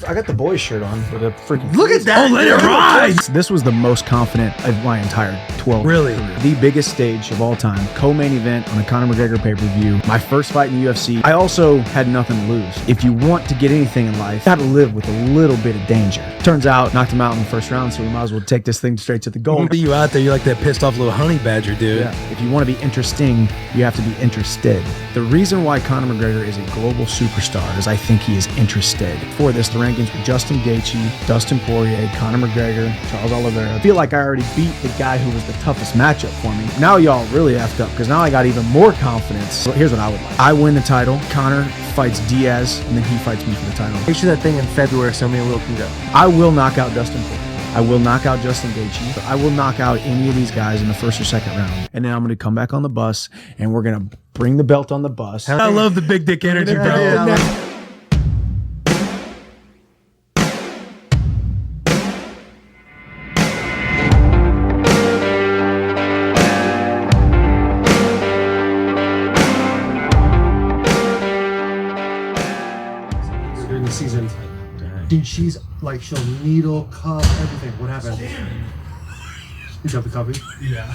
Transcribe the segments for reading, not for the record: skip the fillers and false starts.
I got the boys shirt on with a freaking. Look at that! Oh, let it ride! This was the most confident of my entire 12. Really? The biggest stage of all time. Co-main event on a Conor McGregor pay-per-view. My first fight in the UFC. I also had nothing to lose. If you want to get anything in life, you gotta live with a little bit of danger. Turns out, knocked him out in the first round, so we might as well take this thing straight to the goal. You out there, you're like that pissed off little honey badger, dude. Yeah. If you want to be interesting, you have to be interested. The reason why Conor McGregor is a global superstar is I think he is interested. For this, the rankings were Justin Gaethje, Dustin Poirier, Conor McGregor, Charles Oliveira. I feel like I already beat the guy who was the toughest matchup for me. Now y'all really effed up because now I got even more confidence. So here's what I would like. I win the title. Conor fights Diaz, and then he fights me for the title. Make sure that thing in February so me and Will can go. I will knock out Dustin Poirier. I will knock out Justin Gaethje. I will knock out any of these guys in the first or second round. And then I'm going to come back on the bus, and we're going to bring the belt on the bus. I love the big dick energy, bro. Yeah, during the season. Dude, she's like, she'll needle, cup, everything. What happened? You got the coffee? Yeah.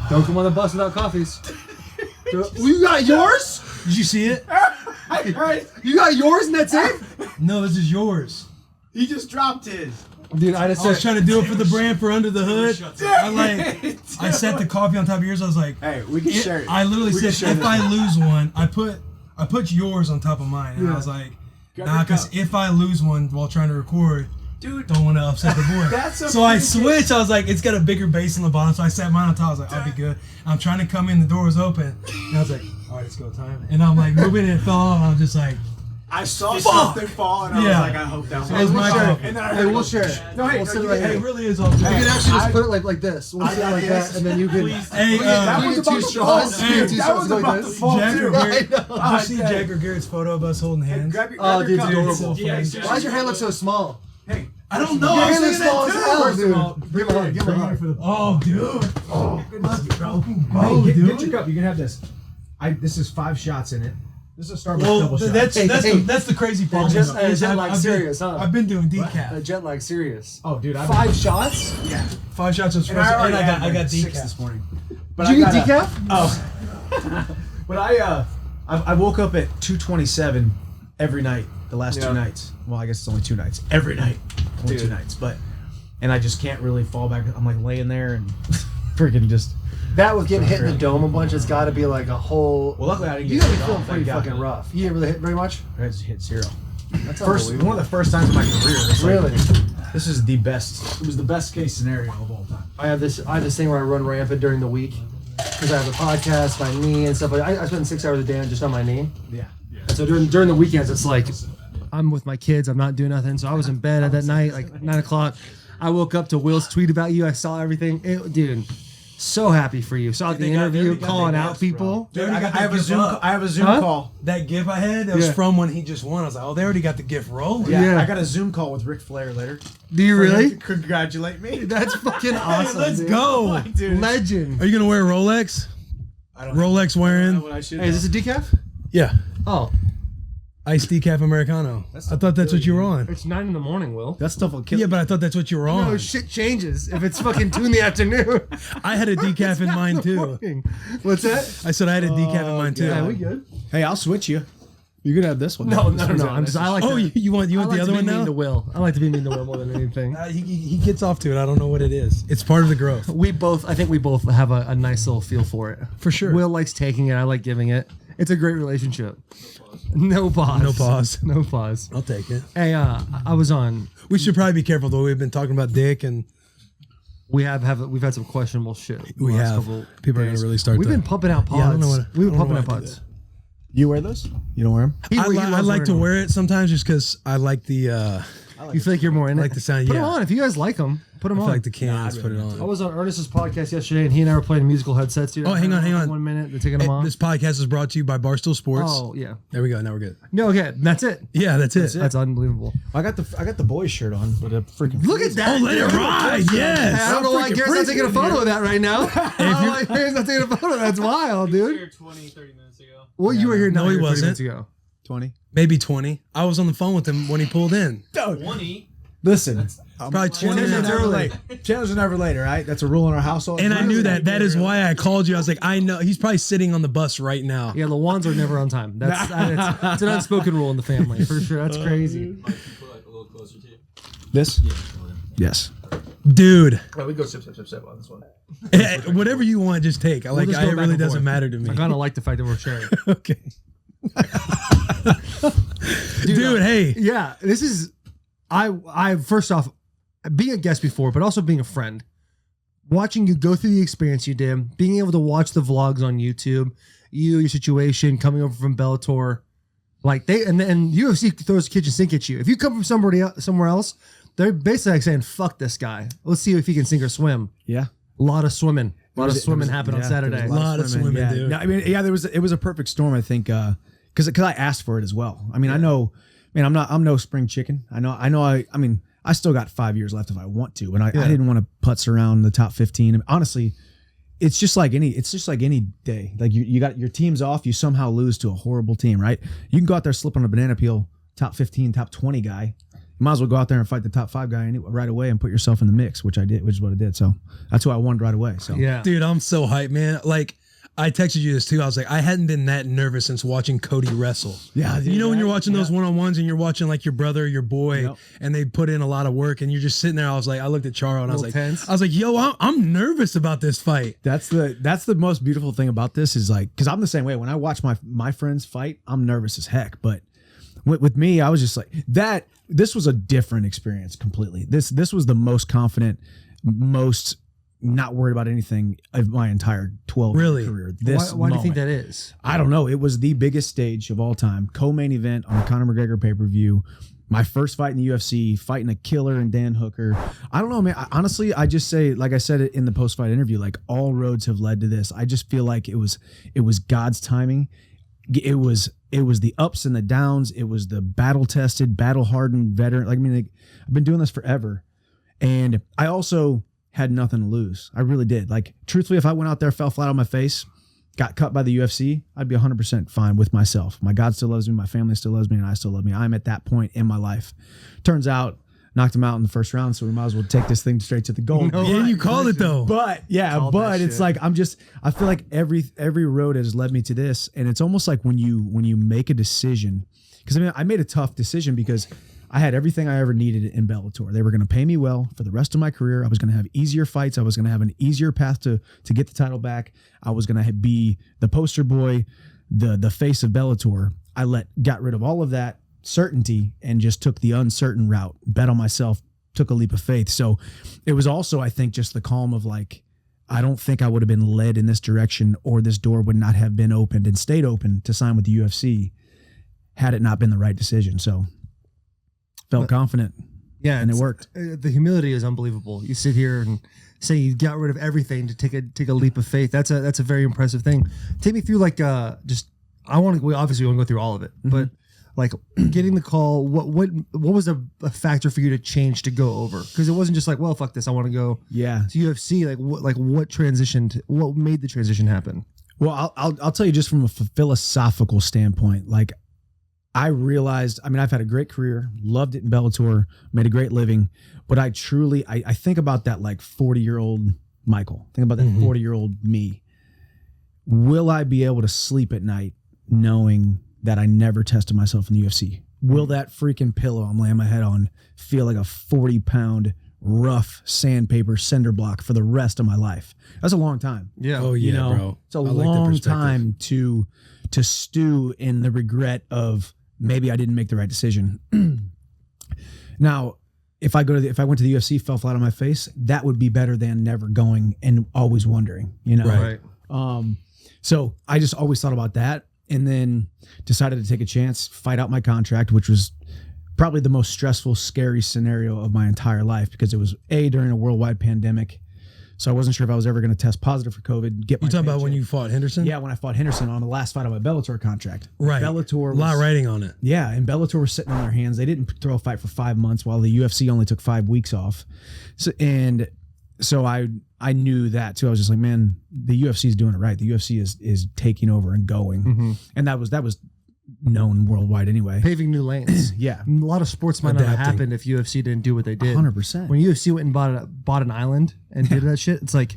Don't come on the bus without coffees. You got yours? Did you see it? You got yours and that's it? No, this is yours. He just dropped his. Dude, I I was trying to do it for the brand for Under the Hood. I set the coffee on top of yours. I was like, Hey, we can share it. I literally We can said, share if this. I lose one, I put yours on top of mine. And I was like, Grab nah, your because cup. if I lose one while trying to record, Dude, don't want to upset the boy. That's a So I pretty switched. I was like, it's got a bigger base on the bottom. So I set mine on top. I was like, I'll be good. I'm trying to come in. The door was open. And I was like, all right, let's go time. And I'm like moving and it fell off. And I'm just like, I saw something fall and I was Yeah. like, I hope that It was my fault. And then I Hey, heard we'll it. share it. No, hey, We'll sit no, right hey, it here. really is all good. You can actually just I- put it like this. We'll I sit got like this. that, and then you can. Hey, that was two about to straws. fall. Hey, Dude, two that straws was like about this. to fall Jack too. or Garrett, I did know. you see Jack or Garrett's photo of us holding hands? Grab your Oh, dude, cup. it's It's so adorable. funny. Why does your hair look so small? Hey, I don't know. Your I was hair looks thinking small that as too. hell, First of all, dude. Give me a hug. Give me a hug. Oh, dude. oh, love you, bro. Oh, Hey, dude. get your cup. You can have this. This is 5 shots in it. This is a Starbucks Well, double shot. that's Hey, hey. that's the crazy part. Jet is lag I've been- serious, huh? I've been doing decaf. Jet lag serious. Oh, dude, 5 shots? Yeah. 5 shots of And espresso, already and I had got 6 decaf this morning. But Did you I get got decaf? Oh. But I woke up at 2:27 every night the last Yeah. 2 nights. Well, I guess it's only 2 nights. Every night. Only 2 Dude. nights. And I just can't really fall back. I'm like laying there and freaking just. That with getting hit in the dome a bunch, it's got to be like a whole. Well, luckily I didn't You get gotta be hit at all, feeling pretty thank fucking God. rough. You didn't really hit very much? I just hit 0. That's One of the first times in my career. It's like, Really? This is the best. It was the best case scenario of all time. I have this thing where I run rampant during the week because I have a podcast, my knee and stuff. I spend 6 hours a day just on my knee. Yeah. And so during the weekends, it's like I'm with my kids. I'm not doing nothing. So I was in bed at that night, like 9 o'clock. I woke up to Will's tweet about you. I saw everything. Dude, so happy for you. Saw the interview, calling out people. Dude, I have a Zoom Huh? call. That gif I had, that was Yeah. from when he just won. I was like, oh, they already got the gif rolling. Yeah. I got a Zoom call with Ric Flair later. Do you For him really? to congratulate me. That's fucking awesome. Let's dude. go. Dude. Legend. Are you going to wear a Rolex? I don't Rolex know wearing? what I should Hey, is this a decaf? Yeah. Oh, Iced decaf Americano. I thought that's what you were on. it's 9 in the morning, Will. That stuff will kill Yeah, but I thought that's what you were on. No, shit changes if it's fucking 2 in the afternoon. I had a decaf in mine too. Morning. What's that? I said I had a decaf in mine too. Yeah, we good. Hey, I'll switch you. You could have this one. No. I'm just. I like. Oh, to, you want I the like other to one be mean now? to Will. I like to be mean to Will more than anything. He gets off to it. I don't know what it is. It's part of the growth. I think we both have a nice little feel for it. For sure. Will likes taking it. I like giving it. It's a great relationship. No pause. No pause. No pause. I'll take it. Hey, I was on. We should probably be careful though. We've been talking about dick and We've had some questionable shit. the we last have. couple People are going days. to really start We've to. been pumping out pods. Yeah, I don't know what. We've been I don't know pumping out why I do pods. that. You wear those? You don't wear them? I like to wear it sometimes just because I like the. You feel like you're more in I it. like the sound, Put yeah. them on if you guys like them. Put them I on. feel like the cans put it I on. was on Ernest's podcast yesterday, and he and I were playing musical headsets. Dude. Oh, hang on. 1 minute. They're taking them off. This podcast is brought to you by Barstool Sports. Oh yeah. There we go. Now we're good. No, okay, that's it. Yeah, that's it. That's unbelievable. I got the boys shirt on with a freaking. Look at that. Oh, let it ride. Yes. I don't know why Garrett's not taking a photo of that right now. I don't know why Garrett's not taking a photo. That's wild, dude. 20, 30 minutes ago. Well, you were here. No, not he here 30 wasn't. minutes ago. 20. Maybe 20. I was on the phone with him when he pulled in. 20. Listen, Probably 20 Chandler's minutes never early. late. Chandler's never late, all right? That's a rule in our household. And I knew that. That is why I called you. I was like, I know. He's probably sitting on the bus right now. Yeah, the Wands are never on time. It's an unspoken rule in the family for sure. That's crazy. Mike, you put like a little closer to you. This? Yes. Dude. Oh, we go sip on this one. Whatever you want, just take. We'll just go It back really and doesn't forth. matter to me. I kind of like the fact that we're sharing. Okay. Dude, hey. Yeah, this is I first off being a guest before, but also being a friend. Watching you go through the experience you did, being able to watch the vlogs on YouTube, your situation, coming over from Bellator, like and UFC throws the kitchen sink at you. If you come from somewhere else, they're basically like saying, "Fuck this guy. Let's see if he can sink or swim." Yeah. A lot of swimming. Happened on Saturday. There A was lot of swimming, yeah. dude. No, I mean, yeah, it was a perfect storm, I think, because I asked for it as well. I mean, I know, man, I'm no spring chicken. I mean, I still got 5 years left if I want to, and I didn't want to putz around the top 15. And honestly, it's just like any day. Like you got your team's off, you somehow lose to a horrible team, right? You can go out there, slip on a banana peel, top 15, top 20 guy. You might as well go out there and fight the top 5 guy right away and put yourself in the mix, which is what I did. So that's who I won right away. So Yeah. Dude, I'm so hyped, man. Like, I texted you this too. I was like, I hadn't been that nervous since watching Cody wrestle. Yeah, dude, you know when you're that- watching those one-on-ones and you're watching like your brother, your boy, Yep. and they put in a lot of work, and you're just sitting there. I looked at Charo and I was like, tense. yo, I'm nervous about this fight. that's the most beautiful thing about this is like, because I'm the same way. When I watch my friends fight, I'm nervous as heck. But with me, I was just like that. This was a different experience completely. This was the most confident, most not worried about anything of my entire 12 Really? career. Why do you think that is? I don't know. It was the biggest stage of all time. Co-main event on a Conor McGregor pay-per-view. My first fight in the UFC, fighting a killer and Dan Hooker. I don't know, man. Honestly, I just say, like I said it in the post-fight interview, like all roads have led to this. I just feel like it was God's timing. It was the ups and the downs. It was the battle-tested, battle-hardened veteran. Like, I mean, I've been doing this forever. And I also had nothing to lose. I really did. Like, truthfully, if I went out there, fell flat on my face, got cut by the UFC, I'd be 100% fine with myself. My God still loves me, my family still loves me, and I still love me. I'm at that point in my life. Turns out, knocked him out in the first round, so we might as well take this thing straight to the goal. Yeah, you called it though. But yeah, Called but that it's shit. like I feel like every road has led me to this, and it's almost like when you make a decision, because I mean I made a tough decision because I had everything I ever needed in Bellator. They were going to pay me well for the rest of my career. I was going to have easier fights. I was going to have an easier path to get the title back. I was going to be the poster boy, the face of Bellator. Got rid of all of that certainty and just took the uncertain route, bet on myself, took a leap of faith. So it was also, I think, just the calm of like, I don't think I would have been led in this direction, or this door would not have been opened and stayed open to sign with the UFC had it not been the right decision. So felt confident. Yeah, And it worked. The humility is unbelievable. You sit here and say you got rid of everything to take a leap of faith. That's a very impressive thing. Take me through like we obviously want to go through all of it, but like getting the call. What was a factor for you to change to go over? Because it wasn't just like, well, fuck this, I want to go Yeah. to UFC. What transitioned? What made the transition happen? Well, I'll tell you just from a philosophical standpoint, like I realized, I mean, I've had a great career, loved it in Bellator, made a great living, but I truly, I think about that like 40-year-old Michael, think about that 40-year-old me. Will I be able to sleep at night knowing that I never tested myself in the UFC? Will that freaking pillow I'm laying my head on feel like a 40-pound rough sandpaper cinder block for the rest of my life? That's a long time. Yeah. Oh yeah, You know, bro. it's a I like that long perspective. time to stew in the regret of maybe I didn't make the right decision. Now, if I went to the UFC, fell flat on my face, that would be better than never going and always wondering, you know? Right. So I just always thought about that, and then decided to take a chance, fight out my contract, which was probably the most stressful, scary scenario of my entire life, because it was during a worldwide pandemic. So I wasn't sure if I was ever going to test positive for COVID. You talking about when you fought Henderson? Yeah, when I fought Henderson on the last fight of my Bellator contract. Right. Bellator a lot was, writing on it. yeah, and Bellator was sitting on their hands. They didn't throw a fight for 5 months, while the UFC only took 5 weeks off. So I knew that too. I was just like, man, the UFC is doing it right. The UFC is taking over and going, and that was known worldwide anyway. Paving new lanes. Yeah. A lot of sports might not have Adapting. happened if UFC didn't do what they did. 100%. When UFC went and bought an island and did that shit, it's like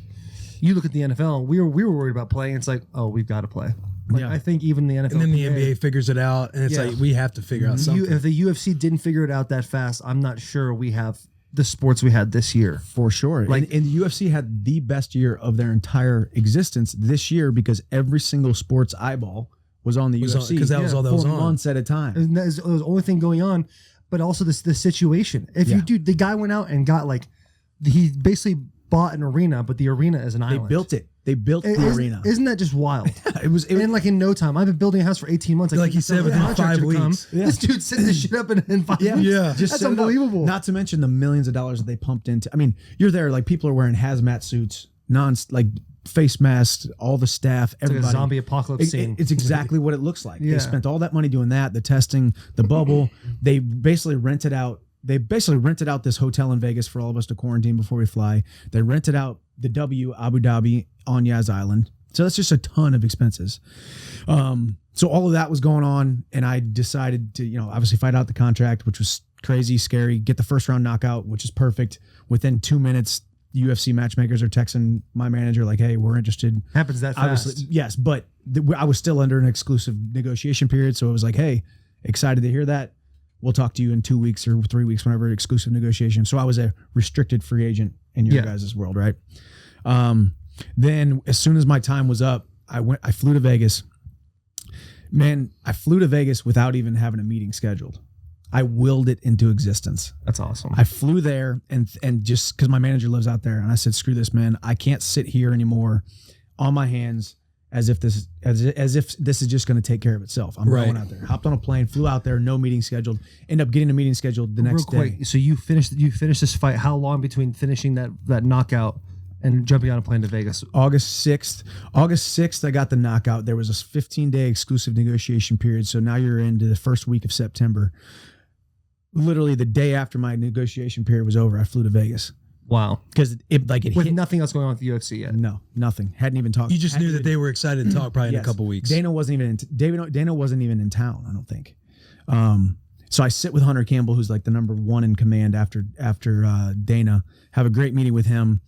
you look at the NFL. And we were worried about playing. It's like, oh, we've got to play. Like, Yeah. I think even the NFL And then the PA, NBA figures it out, and it's Yeah. like we have to figure out something. if the UFC didn't figure it out that fast, I'm not sure we have the sports we had this year. For sure. Like- and the UFC had the best year of their entire existence this year because every single sports eyeball was on the UFC. because that was all that was for on. months at a time. And that is the only thing going on, but also the situation. If Yeah. you do, the guy went out and got he basically bought an arena, but the arena is an They island. built it. They built the arena. Isn't that just wild? It was And in no time, I've been building a house for 18 months. Like you said, within contractor 5 to come. weeks. Yeah. This dude set this shit up in 5 Yeah, weeks. Yeah. just That's set it up. unbelievable. Not to mention the millions of dollars that they pumped into. I mean, you're there, like people are wearing hazmat suits, face masks, all the staff, It's like everybody. a zombie apocalypse scene. It's exactly what it looks like. Yeah. They spent all that money doing that, the testing, the bubble. They basically rented out this hotel in Vegas for all of us to quarantine before we fly. They rented out the Abu Dhabi on Yas Island. So that's just a ton of expenses. So all of that was going on, and I decided to, obviously fight out the contract, which was crazy, scary, get the first round knockout, which is perfect. Within 2 minutes, UFC matchmakers are texting my manager like, hey, we're interested. Happens that fast. Obviously, yes, but I was still under an exclusive negotiation period. So it was like, hey, excited to hear that. We'll talk to you in 2 weeks or 3 weeks, whenever exclusive negotiation. So I was a restricted free agent in your guys' world, right? Then as soon as my time was up, I flew to Vegas. Man, I flew to Vegas without even having a meeting scheduled. I willed it into existence. That's awesome. I flew there and just because my manager lives out there, and I said, screw this, man. I can't sit here anymore on my hands as if this is just going to take care of itself. I'm going out there. Hopped on a plane, flew out there, no meeting scheduled. End up getting a meeting scheduled the next day. So you finished this fight. How long between finishing that knockout and jumping on a plane to Vegas? August 6th, I got the knockout. There was a 15-day exclusive negotiation period. So now you're into the first week of September. Literally the day after my negotiation period was over, I flew to Vegas. Wow. Because it With hit. nothing else going on with the UFC yet. No, nothing. Hadn't even talked. You just knew that they were excited to talk probably in a couple weeks. Dana wasn't even in town, I don't think. So I sit with Hunter Campbell, who's like the number one in command after Dana. Have a great meeting with him.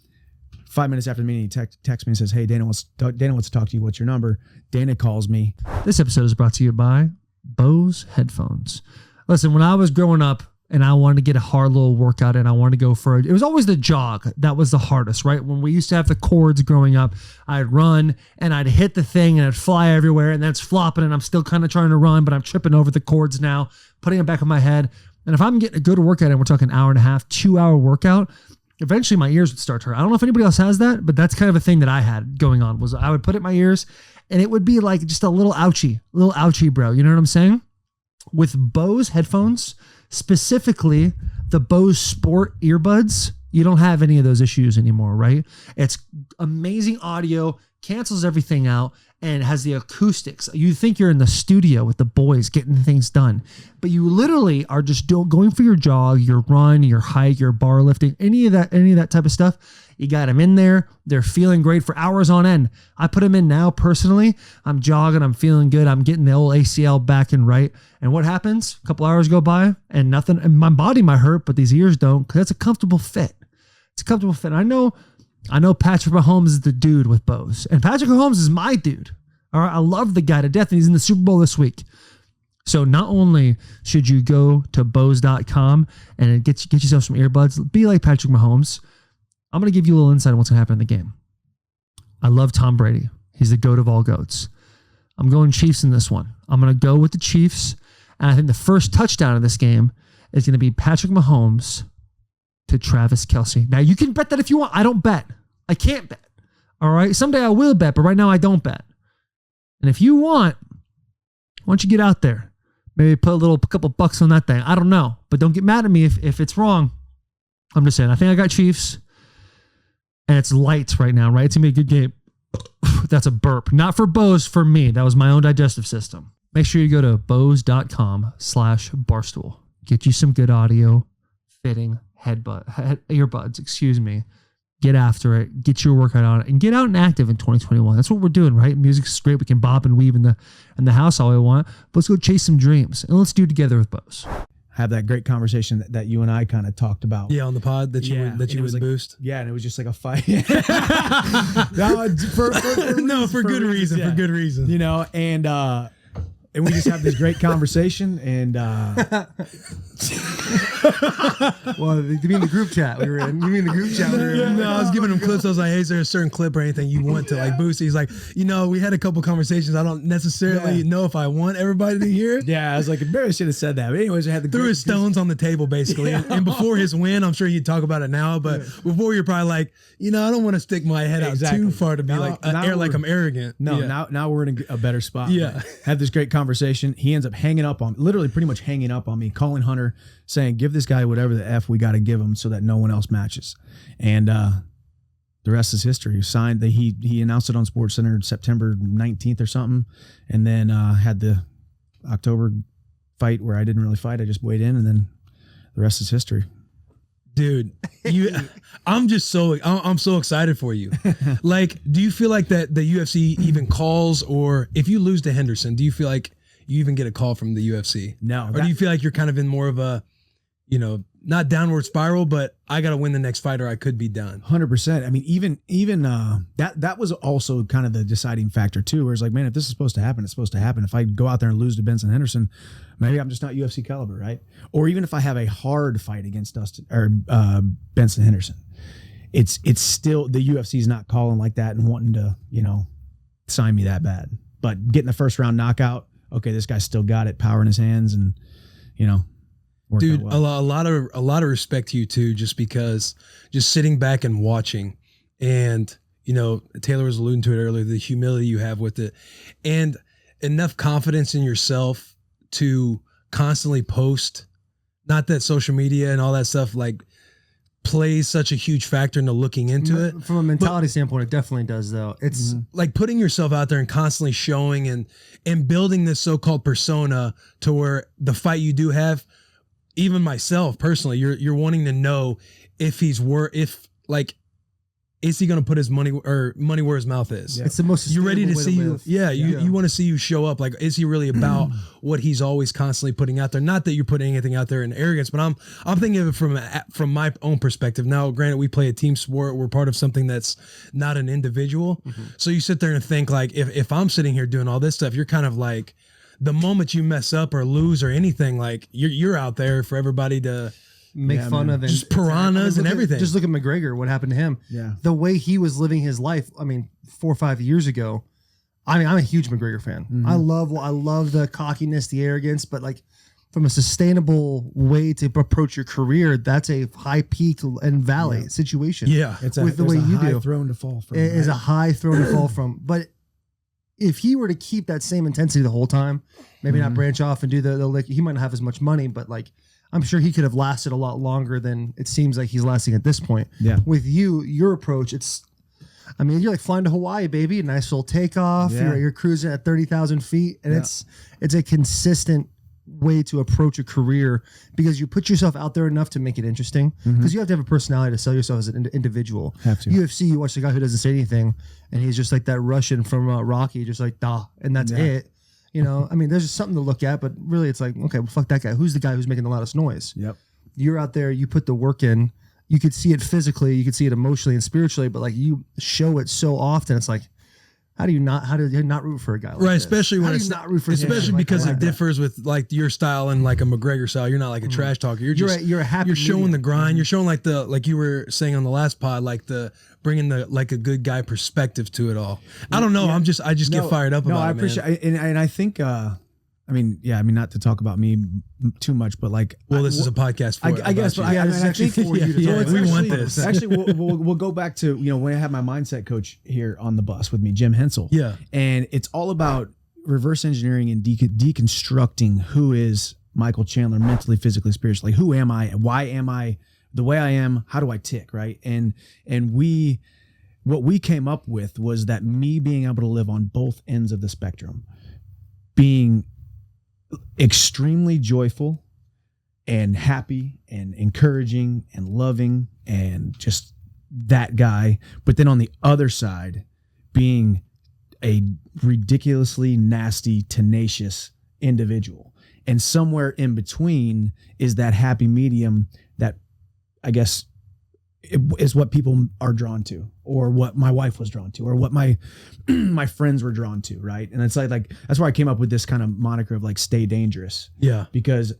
5 minutes after the meeting, he texts me and says, hey, Dana wants to talk to you. What's your number? Dana calls me. This episode is brought to you by Bose headphones. Listen, when I was growing up and I wanted to get a hard little workout in, I wanted to go for it. It was always the jog that was the hardest, right? When we used to have the cords growing up, I'd run and I'd hit the thing and it'd fly everywhere and that's flopping and I'm still kind of trying to run, but I'm tripping over the cords now, putting them back on my head. And if I'm getting a good workout and we're talking an hour and a half, 2 hour workout, eventually my ears would start to hurt. I don't know if anybody else has that, but that's kind of a thing that I had going on was I would put it in my ears and it would be like just a little ouchy, bro. You know what I'm saying? With Bose headphones, specifically the Bose Sport earbuds, you don't have any of those issues anymore, right? It's amazing audio, cancels everything out, and has the acoustics. You think you're in the studio with the boys getting things done, but you literally are just going for your jog, your run, your hike, your bar lifting, any of that type of stuff. You got them in there. They're feeling great for hours on end. I put them in now personally. I'm jogging. I'm feeling good. I'm getting the old ACL back and right. And what happens? A couple hours go by and nothing. And my body might hurt, but these ears don't because that's a comfortable fit. It's a comfortable fit. I know Patrick Mahomes is the dude with Bose. And Patrick Mahomes is my dude. All right. I love the guy to death. And he's in the Super Bowl this week. So not only should you go to Bose.com and get yourself some earbuds, be like Patrick Mahomes. I'm going to give you a little insight on what's going to happen in the game. I love Tom Brady. He's the GOAT of all GOATs. I'm going Chiefs in this one. I'm going to go with the Chiefs. And I think the first touchdown of this game is going to be Patrick Mahomes to Travis Kelce. Now, you can bet that if you want. I don't bet. I can't bet. All right? Someday I will bet, but right now I don't bet. And if you want, why don't you get out there? Maybe put a couple bucks on that thing. I don't know. But don't get mad at me if it's wrong. I'm just saying. I think I got Chiefs. And it's lights right now, right? It's going to be a good game. That's a burp. Not for Bose, for me. That was my own digestive system. Make sure you go to bose.com/barstool. Get you some good audio, fitting earbuds, get after it, get your workout on, and get out and active in 2021. That's what we're doing, right? Music's great. We can bop and weave in the house all we want. But let's go chase some dreams, and let's do it together with Bose. Have that great conversation that you and I kind of talked about. Yeah, on the pod that you would like, boost. Yeah, and it was just like a fight. For good reason. For good reason. You know, and we just have this great conversation, and Well, you mean the group chat we were in? You mean the group chat we were in? No, I was giving him clips. I was like, hey, is there a certain clip or anything you want to like boost? He's like, we had a couple conversations. I don't necessarily know if I want everybody to hear. yeah, I was like, Barry should have said that. But anyways, I had the Threw his stones on the table, basically. And before his win, I'm sure he'd talk about it now. But before, you're probably like, I don't want to stick my head out too far to be like I'm arrogant. No, Yeah. now we're in a better spot. Yeah. But had this great conversation. He ends up hanging up on, literally pretty much hanging up on me, calling Hunter, saying, give this guy whatever the F we got to give him so that no one else matches. And the rest is history. He signed, he announced it on SportsCenter September 19th or something, and then had the October fight where I didn't really fight. I just weighed in, and then the rest is history. Dude, I'm so excited for you. Like, do you feel like that the UFC even calls, or if you lose to Henderson, do you feel like you even get a call from the UFC? No. Or do you feel like you're kind of in more of a, not downward spiral, but I got to win the next fight or I could be done? 100%. I mean, even that was also kind of the deciding factor too, where it's like, man, if this is supposed to happen, it's supposed to happen. If I go out there and lose to Benson Henderson, maybe I'm just not UFC caliber, right? Or even if I have a hard fight against Benson Henderson, it's still, the UFC's not calling like that and wanting to, sign me that bad. But getting the first round knockout, okay, this guy's still got it, power in his hands, and worked dude, out well. a lot of respect to you too, just because just sitting back and watching, and Taylor was alluding to it earlier, the humility you have with it, and enough confidence in yourself to constantly post. Not that social media and all that stuff like plays such a huge factor into looking into it. From a mentality standpoint, it definitely does, though. It's like putting yourself out there and constantly showing and building this so-called persona to where the fight you do have, even myself personally, you're wanting to know if is he going to put his money where his mouth is? It's the most. You're ready to sustainable see way you. live. Yeah, you want to see you show up. Like, is he really about what he's always constantly putting out there? Not that you're putting anything out there in arrogance, but I'm thinking of it from my own perspective. Now, granted, we play a team sport. We're part of something that's not an individual. So you sit there and think like, if I'm sitting here doing all this stuff, you're kind of like, the moment you mess up or lose or anything, like you're out there for everybody to make fun of, and just piranhas and everything. Just look at McGregor. What happened to him? Yeah. The way he was living his life. I mean, 4 or 5 years ago. I mean, I'm a huge McGregor fan. I love the cockiness, the arrogance, but like from a sustainable way to approach your career, that's a high peak and valley situation. Yeah, It's with the way you high do. throne to fall from. It is a high throne to fall from. But if he were to keep that same intensity the whole time, maybe not branch off and do the lick, he might not have as much money, but like I'm sure he could have lasted a lot longer than it seems like he's lasting at this point. Yeah. With your approach, you're like flying to Hawaii, baby. Nice little takeoff. Yeah. You're cruising at 30,000 feet, and it's a consistent way to approach a career because you put yourself out there enough to make it interesting. Because you have to have a personality to sell yourself as an individual. Have to. UFC, you watch the guy who doesn't say anything, and he's just like that Russian from Rocky, just like and that's it. There's just something to look at, but really it's like, okay, well, fuck that guy. Who's the guy who's making the loudest noise? Yep. You're out there, you put the work in, you could see it physically, you could see it emotionally and spiritually, but like you show it so often, it's like, how do you not root for a guy like right, this? especially when How do it's you not root for especially him? because Like it that? differs with like your style and like a McGregor style. You're not like a trash talker. You're just You're a happy you're showing medium. the grind. You're showing like you were saying on the last pod, like the bringing the like a good guy perspective to it all. I don't know. I just get fired up about it. I man. appreciate it, and I think not to talk about me too much, but like, Well, this is a podcast. I guess, but Yeah, this is actually for you to talk about. we want this. Actually, we'll go back to when I had my mindset coach here on the bus with me, Jim Hensel. Yeah. And it's all about reverse engineering and deconstructing who is Michael Chandler mentally, physically, spiritually. Who am I? Why am I the way I am? How do I tick? Right. And what we came up with was that me being able to live on both ends of the spectrum, being extremely joyful and happy and encouraging and loving and just that guy, but then on the other side, being a ridiculously nasty, tenacious individual. And somewhere in between is that happy medium that I guess is what people are drawn to, or what my wife was drawn to, or what my my friends were drawn to, right? And it's like that's where I came up with this kind of moniker of like stay dangerous. Yeah. Because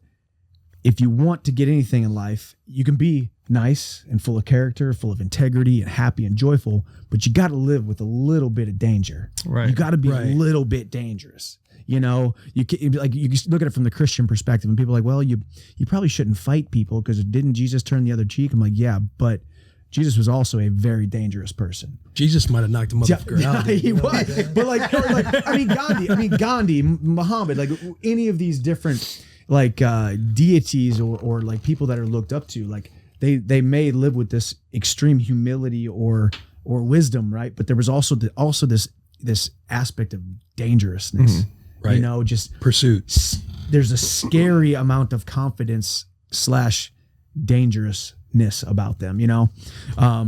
if you want to get anything in life, you can be nice and full of character, full of integrity and happy and joyful, but you got to live with a little bit of danger. Right. You got to be Right. a little bit dangerous. You know, you can, like you just look at it from the Christian perspective, and people are like, well, you probably shouldn't fight people because didn't Jesus turn the other cheek? I'm like, yeah, but Jesus was also a very dangerous person. Jesus might have knocked a motherfucker out. dude. He was, but Gandhi, Muhammad, like any of these different like deities or like people that are looked up to, like they may live with this extreme humility or wisdom, right? But there was also this aspect of dangerousness, Right. You know, just Pursuit. there's a scary amount of confidence / dangerousness about them, you know? So I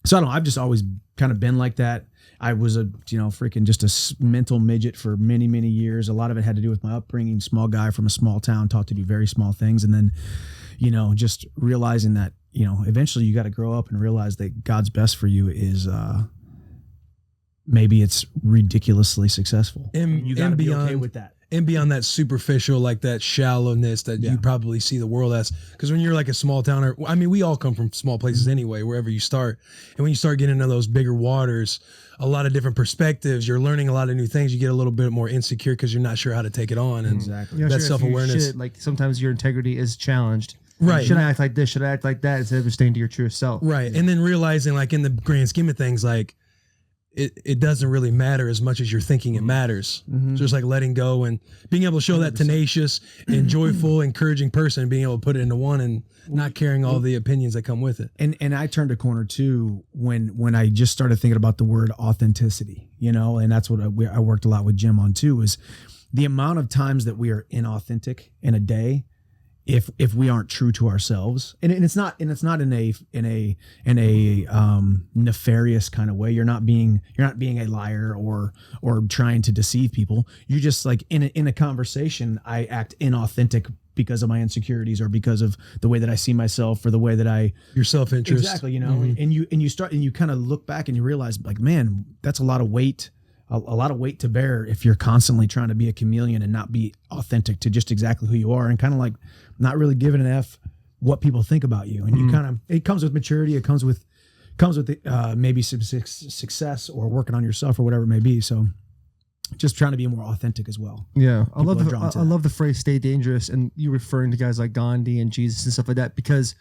don't know. I've just always kind of been like that. I was freaking just a mental midget for many, many years. A lot of it had to do with my upbringing, small guy from a small town, taught to do very small things. And then, just realizing that, eventually you got to grow up and realize that God's best for you is, maybe it's ridiculously successful. And you got to be beyond, okay with that. And beyond that superficial, like that shallowness that you probably see the world as. Because when you're like a small towner, I mean, we all come from small places anyway, wherever you start. And when you start getting into those bigger waters, a lot of different perspectives, you're learning a lot of new things. You get a little bit more insecure because you're not sure how to take it on. And Exactly. You're not that sure if you self-awareness. should, like sometimes your integrity is challenged. Right. Should I act like this? Should I act like that? Instead of staying to your true self. Right. And then realizing, like, in the grand scheme of things, like, it doesn't really matter as much as you're thinking it matters. Just like letting go and being able to show that tenacious and joyful, encouraging person and being able to put it into one and not caring all the opinions that come with it. And I turned a corner too when I just started thinking about the word authenticity, and that's what I worked a lot with Jim on too, is the amount of times that we are inauthentic in a day if we aren't true to ourselves, and it's not in a nefarious kind of way. You're not being a liar or trying to deceive people. You're just like in a conversation, I act inauthentic because of my insecurities or because of the way that I see myself or the way that Your self-interest. exactly, and you kind of look back and you realize, like, man, that's a lot of weight. A lot of weight to bear if you're constantly trying to be a chameleon and not be authentic to just exactly who you are, and kind of like not really giving an F what people think about you. And you kind of, it comes with maturity. It comes with maybe some success or working on yourself or whatever it may be. So just trying to be more authentic as well. Yeah, I People are drawn to that. love the phrase "stay dangerous," and you referring to guys like Gandhi and Jesus and stuff like that, because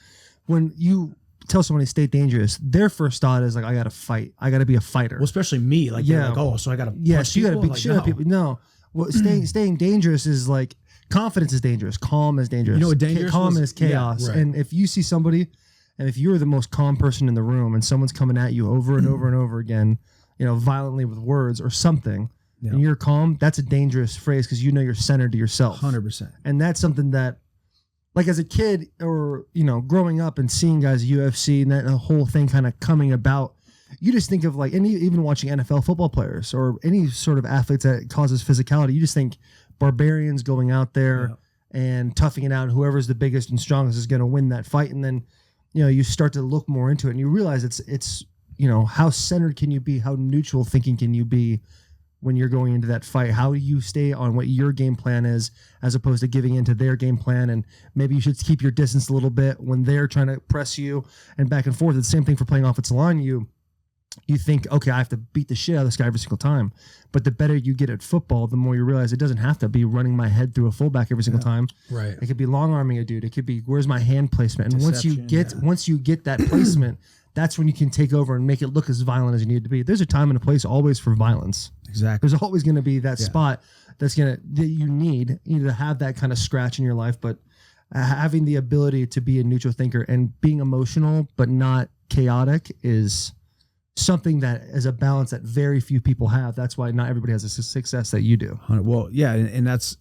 when you tell somebody stay dangerous, their first thought is like, I gotta fight. I gotta be a fighter. Well, especially me, like, Yeah. they're like, oh, so I gotta Yes, you gotta people? be Like, shit at people. No, well, staying dangerous is like confidence is dangerous. Calm is dangerous. You know what dangerous Calm was? is chaos. Yeah, right. And if you see somebody, and if you're the most calm person in the room, and someone's coming at you over and over and over again, violently with words or something, and you're calm, that's a dangerous phrase because you're centered to yourself. 100%. And that's something that, like, as a kid or, growing up and seeing guys at UFC and that whole thing kind of coming about, you just think of like, and even watching NFL football players or any sort of athletes that causes physicality, you just think barbarians going out there and toughing it out, and whoever's the biggest and strongest is going to win that fight. And then, you start to look more into it and you realize it's how centered can you be? How neutral thinking can you be when you're going into that fight? How do you stay on what your game plan is as opposed to giving into their game plan? And maybe you should keep your distance a little bit when they're trying to press you and back and forth. It's the same thing for playing offensive line. You think, okay, I have to beat the shit out of this guy every single time. But the better you get at football, the more you realize it doesn't have to be running my head through a fullback every single time. Right. It could be long arming a dude. It could be, where's my hand placement? And once you get that placement, that's when you can take over and make it look as violent as you need to be. There's a time and a place always for violence. Exactly. There's always going to be that spot that you need to have that kind of scratch in your life. But having the ability to be a neutral thinker and being emotional but not chaotic is something that is a balance that very few people have. That's why not everybody has a success that you do. Well, yeah, and that's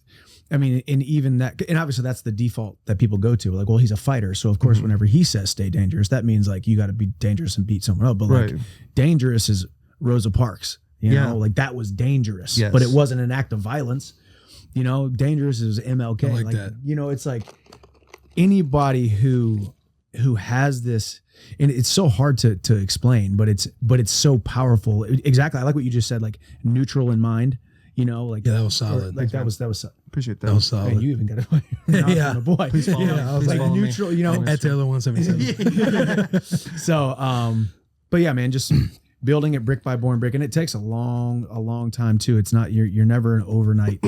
I mean, and even that, and obviously that's the default that people go to. Like, well, he's a fighter, so of course, whenever he says "stay dangerous," that means like you got to be dangerous and beat someone up. But like, dangerous is Rosa Parks. You know, like that was dangerous, but it wasn't an act of violence. You know, dangerous is MLK. I like that. You know, it's like anybody who has this, and it's so hard to explain, but it's so powerful. Exactly, I like what you just said. Like neutral in mind. You know, like that was solid. Like that was Appreciate that. That was solid. Man, you even got it. Yeah, boy. Please follow me. I was Please like follow me. neutral. You know, at Taylor 177. so, but yeah, man, just building it brick by brick, and it takes a long time too. It's not you're never an overnight.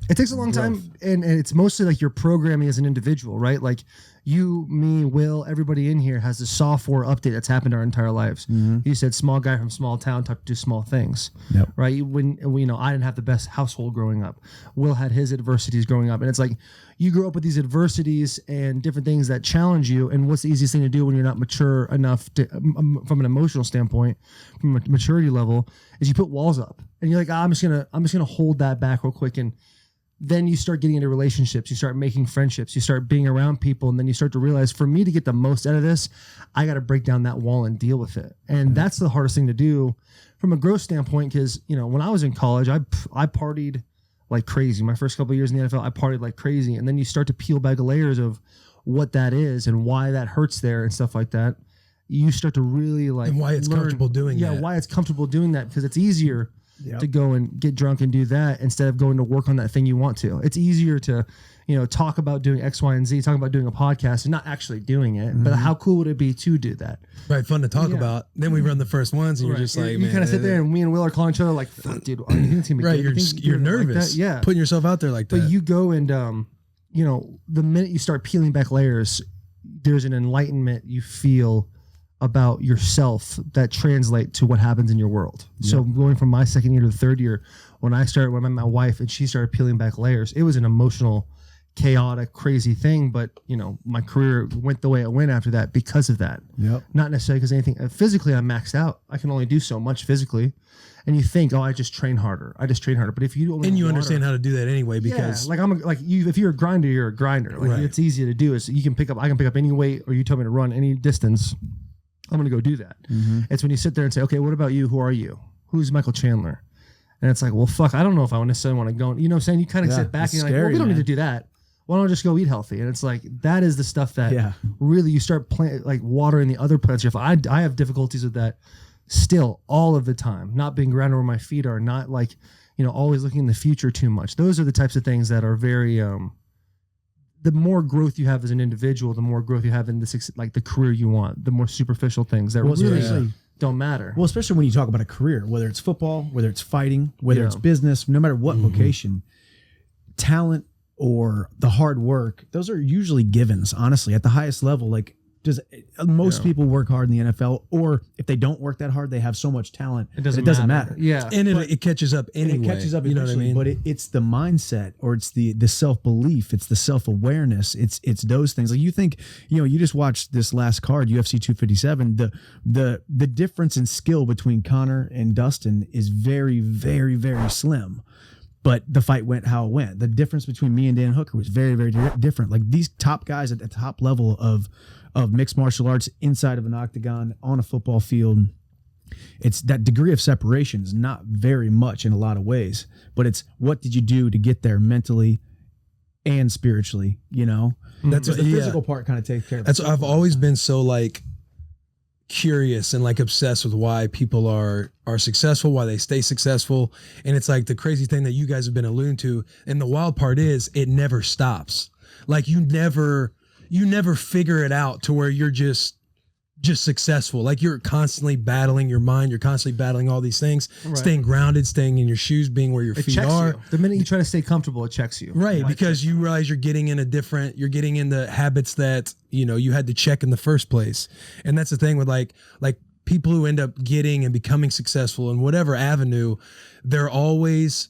It takes a long time, and it's mostly like your programming as an individual, right? Like you, me, Will, everybody in here has a software update that's happened our entire lives. You said small guy from small town to do small things, right? When I didn't have the best household growing up. Will had his adversities growing up, and it's like you grow up with these adversities and different things that challenge you. And what's the easiest thing to do when you're not mature enough to, from an emotional standpoint, from a maturity level, is you put walls up, and you're like, I'm just gonna hold that back real quick. And then you start getting into relationships, you start making friendships, you start being around people, and then you start to realize, for me to get the most out of this, I got to break down that wall and deal with it. And that's the hardest thing to do from a growth standpoint, because when I was in college, I partied like crazy. My first couple of years in the NFL, I partied like crazy, and then you start to peel back the layers of what that is and why that hurts there and stuff like that. You start to really like, and why it's comfortable doing that. Yeah, why it's comfortable doing that, because it's easier to go and get drunk and do that instead of going to work on that thing you want to. It's easier to, talk about doing X, Y, and Z, talk about doing a podcast and not actually doing it. But how cool would it be to do that? Right, fun to talk about. Then we run the first ones, and you're just like, you man, kind of sit there, and me and Will are calling each other like, "Fuck, dude, are you think it's gonna be right? good? You're nervous, like putting yourself out there like that. But you go and, the minute you start peeling back layers, there's an enlightenment you feel about yourself that translate to what happens in your world. So going from my second year to the third year, when I met my wife and she started peeling back layers, it was an emotional, chaotic, crazy thing. But my career went the way it went after that because of that. Not necessarily because anything physically I'm maxed out. I can only do so much physically. And you think, I just train harder. But if you only understand how to do that anyway, because if you're a grinder, you're a grinder. Like it's easy to do. Is I can pick up any weight, or you tell me to run any distance, I'm going to go do that. It's when you sit there and say, okay, what about you? Who are you? Who's Michael Chandler? And it's like, well, fuck, I don't know if I necessarily want to go. You know what I'm saying? You kind of sit back and you're like, well, we don't need to do that. Why don't I just go eat healthy? And it's like, that is the stuff that really you start watering the other plants. I have difficulties with that still all of the time, not being grounded where my feet are, not always looking in the future too much. Those are the types of things that are very, the more growth you have as an individual, the more growth you have in the career you want, the more superficial things that really don't matter. Well, especially when you talk about a career, whether it's football, whether it's fighting, whether it's business, no matter what vocation, talent or the hard work, those are usually givens, honestly, at the highest level. Like, most people work hard in the NFL, or if they don't work that hard, they have so much talent it doesn't matter. Yeah, and it catches up anyway. It catches up, you know what I mean? But it's the mindset, or it's the self belief, it's the self awareness, it's those things. Like you think, you just watched this last card, UFC 257. The difference in skill between Conor and Dustin is very, very, very slim. But the fight went how it went. The difference between me and Dan Hooker was very, very different. Like these top guys at the top level of mixed martial arts inside of an octagon on a football field, it's that degree of separation is not very much in a lot of ways, but it's what did you do to get there mentally and spiritually, That's the physical part kind of takes care of it. That's I've always been so curious and obsessed with why people are successful, why they stay successful. And it's like the crazy thing that you guys have been alluding to. And the wild part is it never stops. Like you never figure it out to where you're just successful. Like you're constantly battling your mind. You're constantly battling all these things, staying grounded, staying in your shoes, being where your feet are. The minute you try to stay comfortable, it checks you. Right. Because you realize you're getting in the habits that, you had to check in the first place. And that's the thing with like people who end up getting and becoming successful in whatever avenue, they're always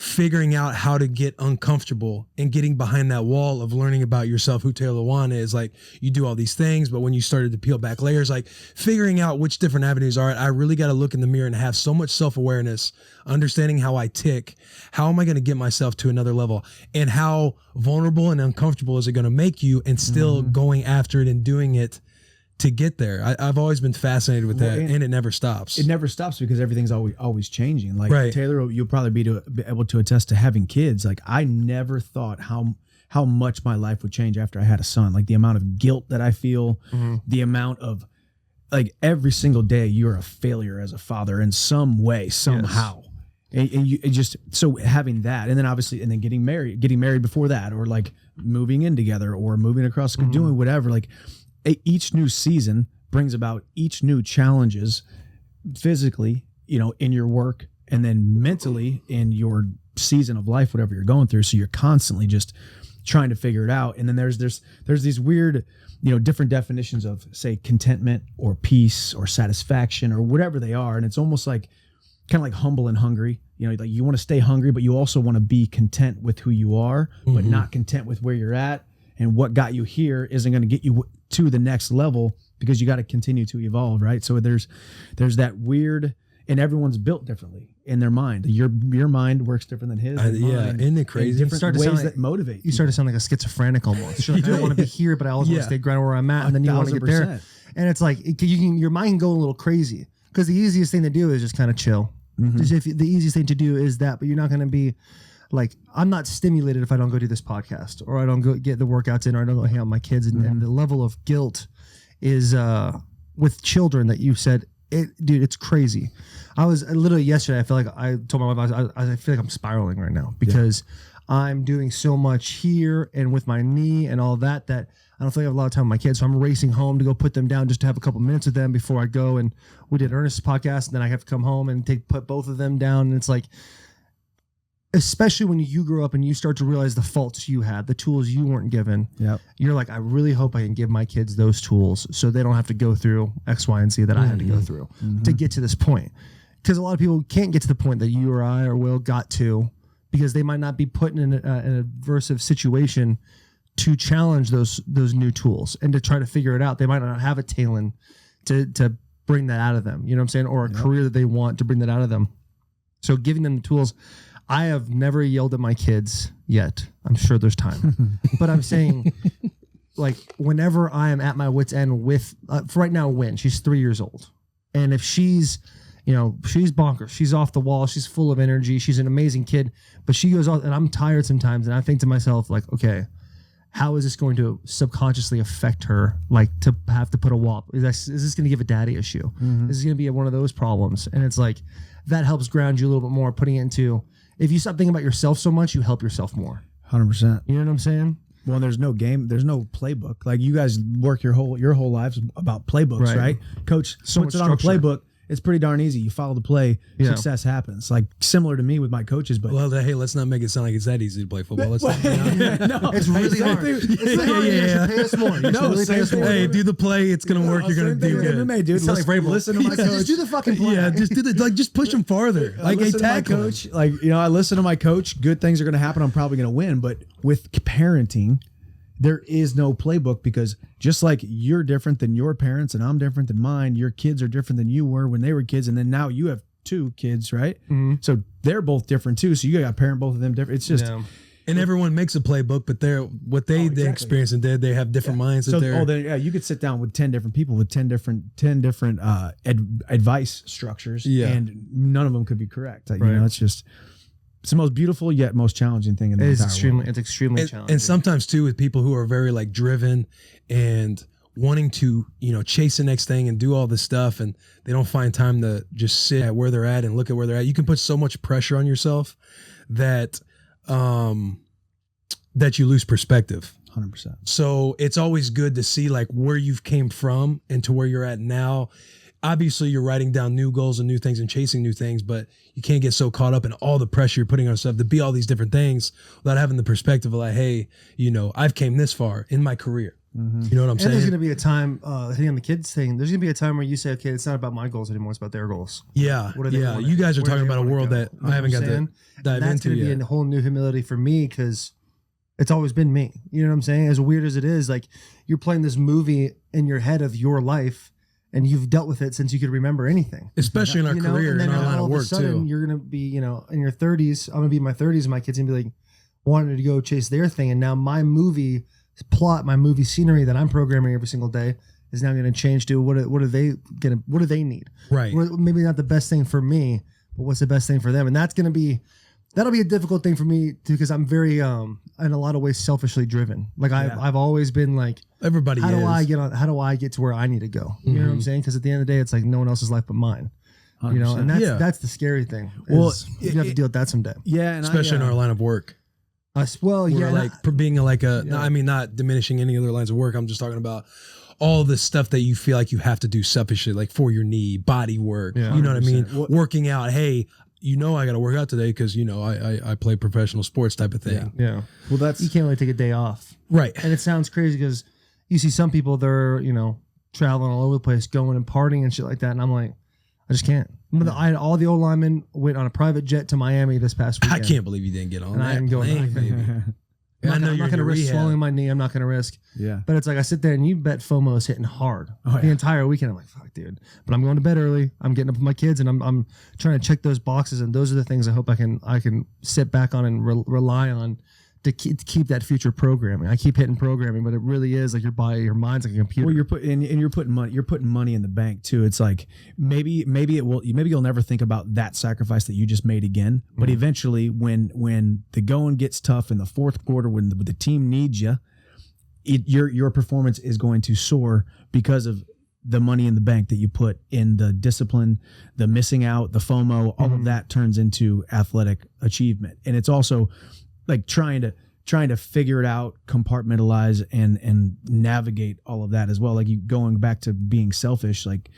figuring out how to get uncomfortable and getting behind that wall of learning about yourself, who Taylor Lewan is. Like, you do all these things, but when you started to peel back layers, like figuring out which different avenues are, I really got to look in the mirror and have so much self-awareness, understanding how I tick. How am I going to get myself to another level? And how vulnerable and uncomfortable is it going to make you, and still going after it and doing it to get there? I've always been fascinated with that, and it never stops. It never stops because everything's always changing. Like Right. Taylor, you'll probably be able to attest to having kids. Like, I never thought how much my life would change after I had a son. Like, the amount of guilt that I feel, the amount of, like, every single day you're a failure as a father in some way, somehow. And you it just, so having that, and then obviously, and then getting married before that, or like moving in together, or moving across, doing whatever, like, each new season brings about each new challenges, physically, in your work, and then mentally in your season of life, whatever you're going through. So you're constantly just trying to figure it out. And then there's these weird, different definitions of, say, contentment or peace or satisfaction or whatever they are. And it's almost like kind of like humble and hungry. Like, you want to stay hungry, but you also want to be content with who you are, but not content with where you're at. And what got you here isn't going to get you to the next level, because you got to continue to evolve, right? So there's that weird, and everyone's built differently in their mind. Your mind works different than his. Isn't it crazy? Different ways that motivate. You start to sound like a schizophrenic almost. You're like, I don't want to be here, but I always want to stay grounded where I'm at, and then you want to get there. 1,000%. And it's like your mind can go a little crazy, because the easiest thing to do is just kind of chill. Just the easiest thing to do is that, but you're not going to be like, I'm not stimulated if I don't go do this podcast, or I don't go get the workouts in, or I don't go hang out with my kids. And the level of guilt is with children that you said, dude, it's crazy. I was literally yesterday, I feel like I told my wife, I feel like I'm spiraling right now, because I'm doing so much here and with my knee and all that I don't feel like I have a lot of time with my kids. So I'm racing home to go put them down, just to have a couple minutes with them before I go. And we did Ernest's podcast, and then I have to come home and put both of them down. And it's like, especially when you grow up and you start to realize the faults you had, the tools you weren't given. You're like, I really hope I can give my kids those tools so they don't have to go through X, Y, and Z that I had to go through to get to this point. Because a lot of people can't get to the point that you or I or Will got to, because they might not be put in an aversive situation to challenge those new tools and to try to figure it out. They might not have a talent to bring that out of them, you know what I'm saying? Or a career that they want to bring that out of them. So giving them the tools. I have never yelled at my kids yet. I'm sure there's time. But I'm saying, like, whenever I am at my wit's end with, for right now, Wynn, she's 3 years old. And if she's, she's bonkers. She's off the wall. She's full of energy. She's an amazing kid. But she goes off, and I'm tired sometimes. And I think to myself, like, okay, how is this going to subconsciously affect her? Like, to have to put a wall. Is this going to give a daddy issue? Is this going to be one of those problems? And it's like, that helps ground you a little bit more, putting it into, if you stop thinking about yourself so much, you help yourself more. 100%. You know what I'm saying? Well, there's no playbook. Like, you guys work your whole lives about playbooks, right? Coach So puts much it on a structure. playbook. It's pretty darn easy. You follow the play, success happens. Like, similar to me with my coaches, but Well, hey, let's not make it sound like it's that easy to play football. Let's not, no, It's really hard. It's really hard. You should pay us more. You should really pay us more. Hey, do the play. It's gonna work. You're gonna do good. MMA, dude. It's not like Vrabel. Listen to my coach. Just do the fucking play. Yeah, just do the just push them farther. I Like, hey, listen to my tackle him. coach. Like, I listen to my coach. Good things are going to happen. I'm probably going to win. But with parenting, there is no playbook, because just like you're different than your parents and I'm different than mine, your kids are different than you were when they were kids. And then now you have 2 kids, right? So they're both different too. So you got to parent both of them different. It's just, And everyone makes a playbook, but what they experience and they have different minds. so, That then you could sit down with 10 different people with 10 different advice structures, and none of them could be correct. Like, it's the most beautiful yet most challenging thing in the entire world. It's extremely challenging. And sometimes too, with people who are very like driven and wanting to, chase the next thing and do all this stuff, and they don't find time to just sit at where they're at and look at where they're at. You can put so much pressure on yourself that that you lose perspective. 100%. So it's always good to see like where you've came from and to where you're at now. Obviously, you're writing down new goals and new things and chasing new things, but you can't get so caught up in all the pressure you're putting on yourself to be all these different things without having the perspective of like, hey, I've came this far in my career. You know what I'm And there's saying? going to be a time, hitting on the kids thing, there's going to be a time where you say, okay, it's not about my goals anymore, it's about their goals. Yeah, What do they want? you guys are Where do talking they about a wanna world go? that You know I haven't what got I'm to saying? dive That's into going to yet. be a whole new humility for me because it's always been me. You know what I'm saying? As weird as it is, like you're playing this movie in your head of your life and you've dealt with it since you could remember anything. Especially in our You know? career, And in then our line all of a work sudden, too. you're going to be, you know, in your 30s. I'm going to be in my 30s and my kids going to be like, wanting to go chase their thing. And now my movie plot, my movie scenery that I'm programming every single day is now going to change to what do they need? Right. Maybe not the best thing for me, but what's the best thing for them? And that'll be a difficult thing for me too, because I'm very in a lot of ways selfishly driven. Like I've always been like, Everybody how is. do I get to where I need to go? You know what I'm saying? Because at the end of the day, it's like no one else's life but mine. You know, and 100%. Yeah. that's the scary thing. Well, is you have to deal with that someday. Yeah, and Especially in our line of work. Well, We're yeah, like being like a, no, I mean, not diminishing any other lines of work. I'm just talking about all the stuff that you feel like you have to do selfishly, like for your knee, body work. Yeah, you know what I mean? 100%. Working out. Hey, you know, I got to work out today because, you know, I play professional sports type of thing. yeah. well, that's You can't really take a day off. Right. And it sounds crazy because you see some people, they're, you know, traveling all over the place, going and partying and shit like that. And I'm like, I just can't. All the old linemen went on a private jet to Miami this past I weekend. can't believe you didn't get on And I that didn't go plane, back. baby. I'm I know not you're going to in risk rehab. swallowing my knee. I'm not going to risk. yeah. But it's like I sit there and you bet FOMO is hitting hard Oh, the yeah. entire weekend. I'm like, fuck, dude. But I'm going to bed early. I'm getting up with my kids, and I'm trying to check those boxes. And those are the things I hope I can sit back on and rely on to keep that future programming. I keep hitting programming, but it really is like your mind's like a computer. Well, you're putting money in the bank too. It's like maybe you'll never think about that sacrifice that you just made again. But eventually, when the going gets tough in the fourth quarter, when the team needs you, your performance is going to soar because of the money in the bank that you put in the discipline, the missing out, the FOMO. All of that turns into athletic achievement, and it's also like trying to figure it out, compartmentalize and navigate all of that as well. Like you going back to being selfish, like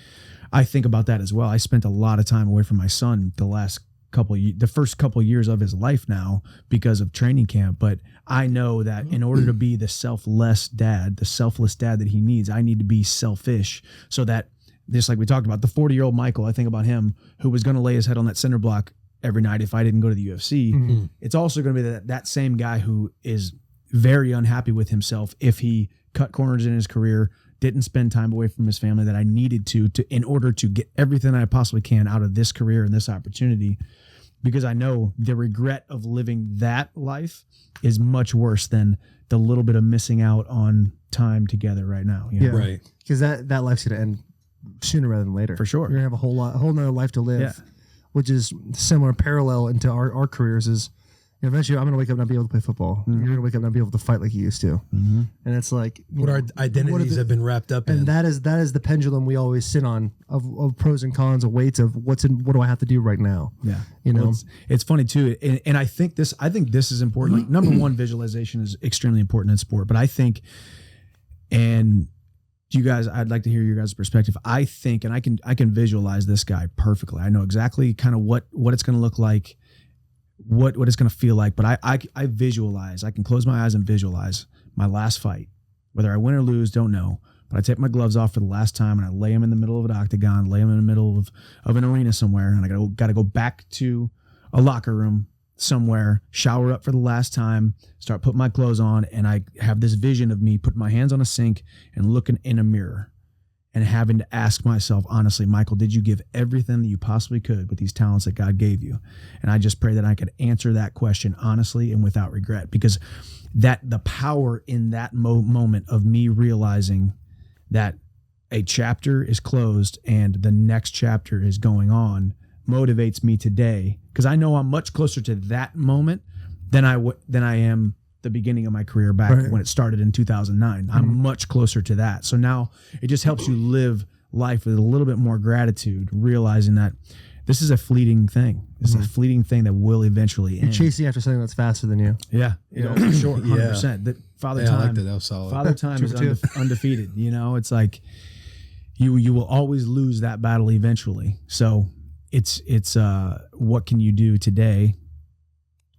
I think about that as well. I spent a lot of time away from my son the first couple of years of his life now because of training camp. But I know that in order to be the selfless dad that he needs, I need to be selfish so that just like we talked about, the 40-year-old Michael, I think about him who was going to lay his head on that cinder block every night if I didn't go to the UFC. It's also going to be that same guy who is very unhappy with himself if he cut corners in his career, didn't spend time away from his family that I needed to in order to get everything I possibly can out of this career and this opportunity, because I know the regret of living that life is much worse than the little bit of missing out on time together right now. You know? Yeah. Right. Because that life's gonna end sooner rather than later. For sure. You're gonna have a whole nother life to live. Yeah. Which is similar, parallel into our careers is eventually I'm going to wake up and not be able to play football. You're going to wake up and not be able to fight like you used to. And it's like, What our identities have been wrapped up in. and that is the pendulum we always sit on of pros and cons, of weights, of what do I have to do right now? Yeah. You know? Well, it's funny too. And I think this is important. Like number one, visualization is extremely important in sport, but I think, and you guys, I'd like to hear your guys' perspective. I think, and I can visualize this guy perfectly. I know exactly kind of what it's going to look like, what it's going to feel like, but I visualize, I can close my eyes and visualize my last fight, whether I win or lose, don't know. But I take my gloves off for the last time and I lay them in the middle of an octagon, lay them in the middle of an arena somewhere. And I got to go back to a locker room somewhere, shower up for the last time, start putting my clothes on. And I have this vision of me putting my hands on a sink and looking in a mirror and having to ask myself, honestly, Michael, did you give everything that you possibly could with these talents that God gave you? And I just pray that I could answer that question honestly and without regret, because the power in that moment of me realizing that a chapter is closed and the next chapter is going on motivates me today, because I know I'm much closer to that moment than I am the beginning of my career back when it started in 2009. I'm much closer to that. So now it just helps you live life with a little bit more gratitude, realizing that this is a fleeting thing. This is a fleeting thing that will eventually end. You're chasing after something that's faster than you. Yeah, for sure, 100%. That Father I Time, like that. That was solid. Father Time is undefeated. You know, it's like you will always lose that battle eventually. So it's what can you do today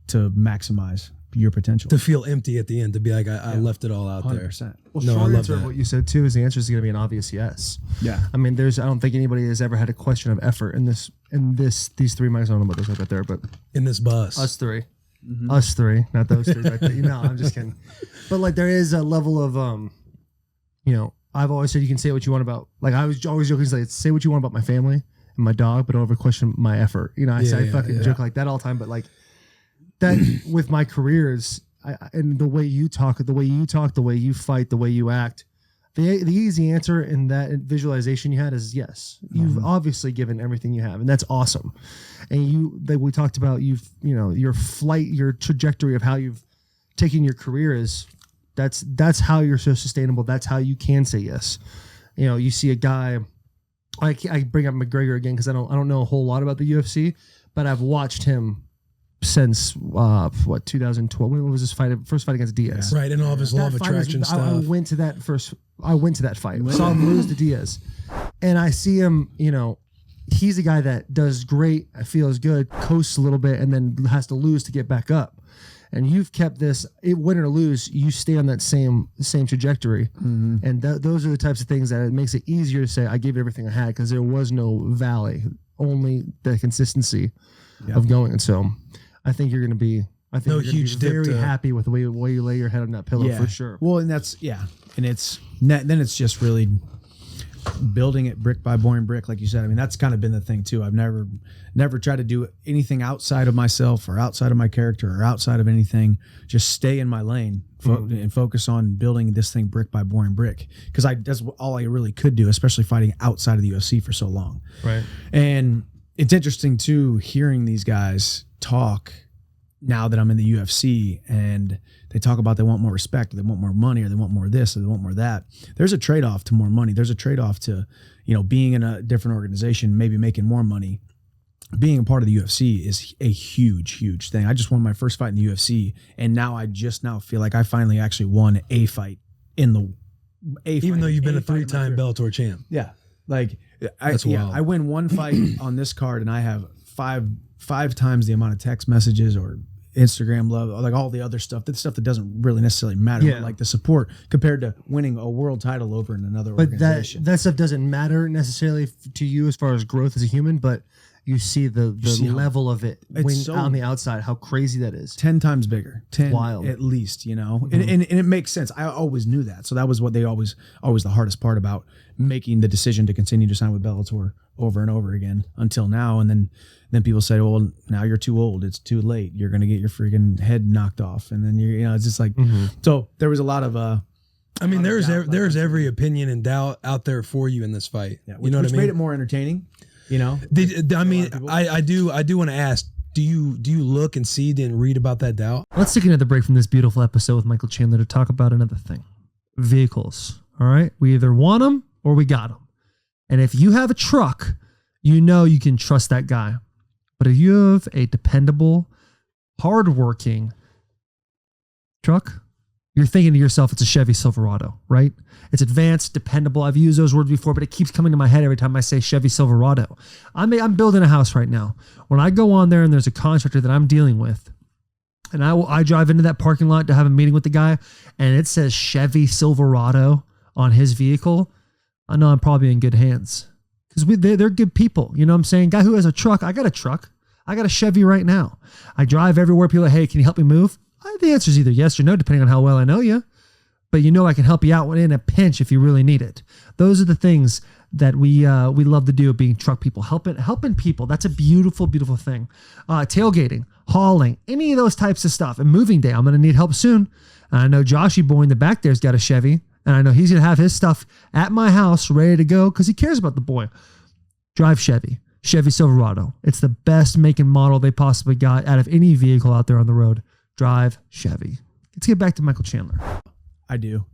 to maximize your potential. To feel empty at the end, to be like, I left it all out there. 100%. Well, No, I short love answer of that. what you said too is the answer is going to be an obvious yes. Yeah. I mean, I don't think anybody has ever had a question of effort in these three mics. I don't know about those right there, but In this bus. us three, not those three. Right there. No, I'm just kidding. But like, there is a level of, I've always said you can say what you want about. Like, I was always joking, say what you want about my family and my dog, but don't ever question my effort. I fucking joke like that all the time. But like that with my careers and the way you talk, the way you fight, the way you act. The easy answer in that visualization you had is yes. You've obviously given everything you have, and that's awesome. And we talked about your flight, your trajectory of how you've taken your career is that's how you're so sustainable. That's how you can say yes. You see a guy. I bring up McGregor again because I don't know a whole lot about the UFC, but I've watched him since 2012. When was his first fight against Diaz? Right, and all of his law of That fight attraction was- stuff. I went to that fight. Saw him lose to Diaz, and I see him. He's a guy that does great, feels good, coasts a little bit, and then has to lose to get back up. And you've kept this, win or lose, you stay on that same trajectory. And those are the types of things that it makes it easier to say, I gave everything I had, because there was no valley, only the consistency of going. And so I think you're going to be, huge dip very to- happy with the way you lay your head on that pillow for sure. Well, and and then it's just really building it brick by boring brick, like you said. I mean, that's kind of been the thing too. I've never tried to do anything outside of myself or outside of my character or outside of anything. Just stay in my lane and focus on building this thing brick by boring brick, because that's all I really could do, especially fighting outside of the UFC for so long. Right. And it's interesting too, hearing these guys talk now that I'm in the UFC, and they talk about they want more respect, or they want more money, or they want more this, or they want more that. There's a trade-off to more money. There's a trade-off to, being in a different organization, maybe making more money. Being a part of the UFC is a huge, huge thing. I just won my first fight in the UFC, and now I just feel like I finally actually won a fight in the Even though you've been a 3-time Bellator champ. Yeah. Like That's wild. I win one fight on this card, and I have five times the amount of text messages or Instagram love, like all the other stuff, the stuff that doesn't really necessarily matter, but like the support compared to winning a world title over in another organization. That stuff doesn't matter necessarily to you as far as growth as a human, but you see the level of it on the outside, how crazy that is. 10 times bigger, 10 wild. At least, and it makes sense. I always knew that. So that was what they always the hardest part about making the decision to continue to sign with Bellator over and over again until now. And then people say, well, now you're too old. It's too late. You're going to get your freaking head knocked off. And then it's just like, so there was a lot of, there's every opinion and doubt out there for you in this fight. yeah, You know what I mean? made it more entertaining, I do want to ask, do you look and see and read about that doubt? Let's take another break from this beautiful episode with Michael Chandler to talk about another thing. Vehicles. All right. We either want them or we got them. And if you have a truck, you can trust that guy. But if you have a dependable, hardworking truck, you're thinking to yourself, it's a Chevy Silverado, right? It's advanced, dependable. I've used those words before, but it keeps coming to my head every time I say Chevy Silverado. I'm building a house right now. When I go on there and there's a contractor that I'm dealing with, and I drive into that parking lot to have a meeting with the guy, and it says Chevy Silverado on his vehicle, I know I'm probably in good hands. Because they're good people. You know what I'm saying? Guy who has a truck, I got a truck. I got a Chevy right now. I drive everywhere. People are like, hey, can you help me move? The answer is either yes or no, depending on how well I know you. But I can help you out in a pinch if you really need it. Those are the things that we love to do, being truck people, helping people. That's a beautiful, beautiful thing. Tailgating, hauling, any of those types of stuff. And moving day, I'm going to need help soon. And I know Joshy boy in the back there's got a Chevy. And I know he's going to have his stuff at my house ready to go because he cares about the boy. Drive Chevy Silverado. It's the best make and model they possibly got out of any vehicle out there on the road. Drive Chevy. Let's get back to Michael Chandler. I do.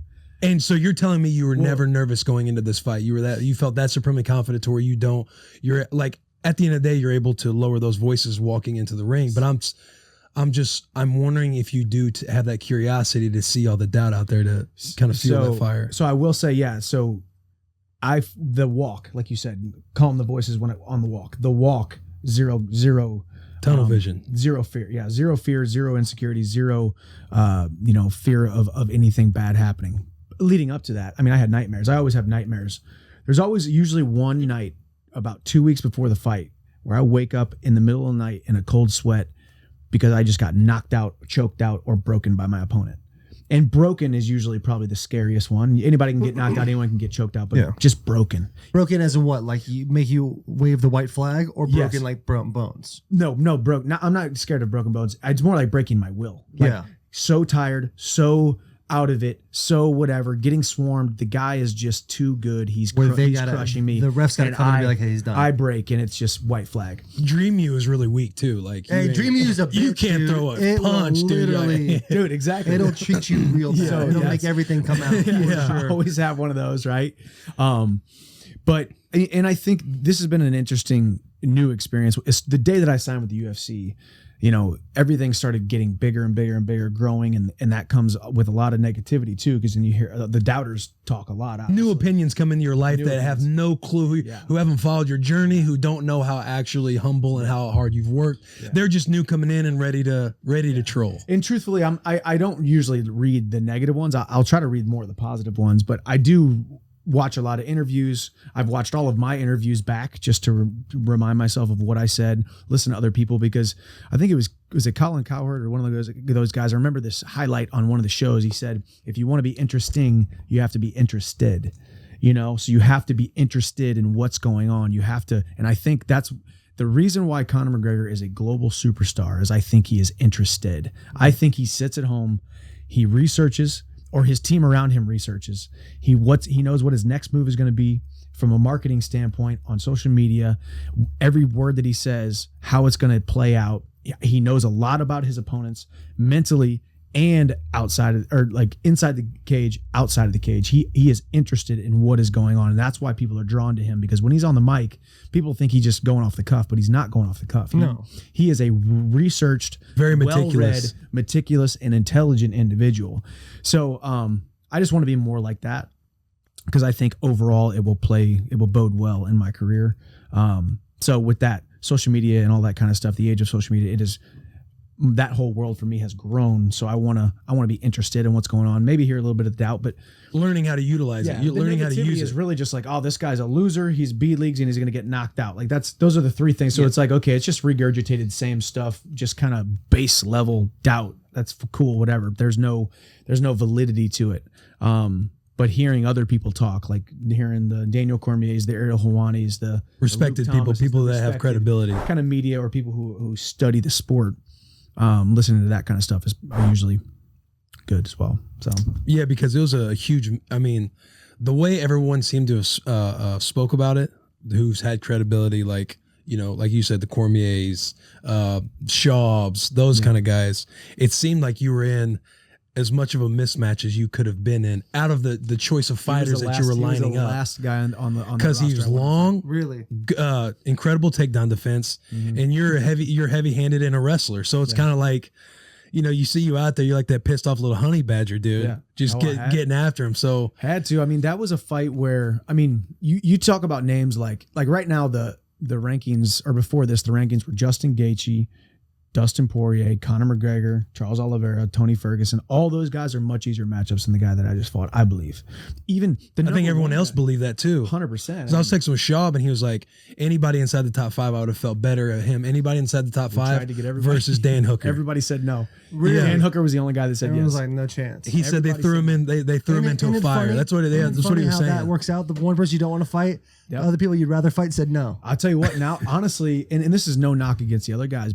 And so you're telling me you were never nervous going into this fight. You felt that supremely confident to where you're like, at the end of the day, you're able to lower those voices walking into the ring. But I'm wondering if you do to have that curiosity to see all the doubt out there to kind of feel that fire. So I will say, yeah. So the walk, like you said, calm the voices on the walk. The walk, zero Tunnel vision. Zero fear. Yeah. Zero fear, zero insecurity, zero, fear of anything bad happening. Leading up to that, I mean, I had nightmares. I always have nightmares. There's always usually one night about 2 weeks before the fight where I wake up in the middle of the night in a cold sweat because I just got knocked out, choked out, or broken by my opponent. And broken is usually probably the scariest one. Anybody can get knocked out, anyone can get choked out, but just broken. Broken as in what? Like make you wave the white flag, or broken Yes. like broken bones? No, broke. No, I'm not scared of broken bones. It's more like breaking my will. Like, Yeah. So tired, so out of it, so whatever, getting swarmed. The guy is just too good. He's crushing me. The ref's gotta come and be like, hey, he's done. I break, and it's just white flag. Dream You is really weak too. Like, Hey, Dream You's a bitch, you can't dude. throw a It will punch, dude. literally- Dude, exactly. It'll treat you real bad. So, It'll yes. make everything come out. I always have one of those, right? But I think this has been an interesting new experience. It's the day that I signed with the UFC. Everything started getting bigger and bigger and bigger, growing, and that comes with a lot of negativity too, because then you hear the doubters talk a lot. Obviously. New opinions come into your life New that have opinions. no clue, who haven't followed your journey, who don't know how actually humble and how hard you've worked. They're just new coming in and ready to troll. And truthfully, I don't usually read the negative ones. I'll try to read more of the positive ones, but I do watch a lot of interviews. I've watched all of my interviews back just to remind myself of what I said, listen to other people, because I think was it Colin Cowherd or one of those guys. I remember this highlight on one of the shows. He said, if you want to be interesting, you have to be interested, so you have to be interested in what's going on. You have to. And I think that's the reason why Conor McGregor is a global superstar, is I think he is interested. I think he sits at home, he researches, or his team around him researches. He knows what his next move is going to be from a marketing standpoint on social media. Every word that he says, how it's going to play out. He knows a lot about his opponents mentally and outside of, or like inside the cage, outside of the cage. He is interested in what is going on, and that's why people are drawn to him, because when he's on the mic, people think he's just going off the cuff, but he's not going off the cuff. No. He is a researched, Very well-read, meticulous. meticulous, and intelligent individual. So I just want to be more like that, because I think overall it will bode well in my career. So with that, social media and all that kind of stuff, the age of social media, that whole world for me has grown. So I want to be interested in what's going on. Maybe hear a little bit of doubt, but Learning how to utilize it. You're the learning how to negativity use is it. really just like, oh, this guy's a loser. He's B leagues and he's going to get knocked out. Like those are the three things. So it's like, okay, it's just regurgitated same stuff, just kind of base level doubt. That's cool, whatever. There's no validity to it. But hearing other people talk, like hearing the Daniel Cormier's, the Ariel Helwani's, the Respected Luke people, Thomas's, people the that have respected credibility. kind of media, or people who study the sport, listening to that kind of stuff is usually good as well. So Yeah, because it was a huge. I mean, the way everyone seemed to have spoke about it, who's had credibility, like like you said, the Cormiers, Schaubs, those kind of guys. It seemed like you were in as much of a mismatch as you could have been in out of the choice of fighters that you were lining up. Last guy on the Because he was roster. long, Really? incredible takedown defense, and you're heavy-handed and a wrestler. So it's kind of like, you see you out there, you're like that pissed off little honey badger dude, Yeah. just getting after him. So Had to. I mean, that was a fight where, I mean, you talk about names like right now the rankings, or before this, the rankings were Justin Gaethje, Dustin Poirier, Conor McGregor, Charles Oliveira, Tony Ferguson. All those guys are much easier matchups than the guy that I just fought, I believe. Even the I think everyone else believed that too. 100%. So I was texting with Schaub, and he was like, anybody inside the top 5, I would have felt better at him. Anybody inside the top 5 tried to get everybody- versus Dan Hooker. Everybody said no. Really? Dan Hooker was the only guy that said Everyone yes. was like, no chance. He said they everybody throw him in. They threw him into Isn't a it fire. funny? That's what. Isn't it That's what funny he was how saying. that works out. The one person you don't want to fight, Yep. other people you'd rather fight said no. I'll tell you what, now, honestly, and this is no knock against the other guys,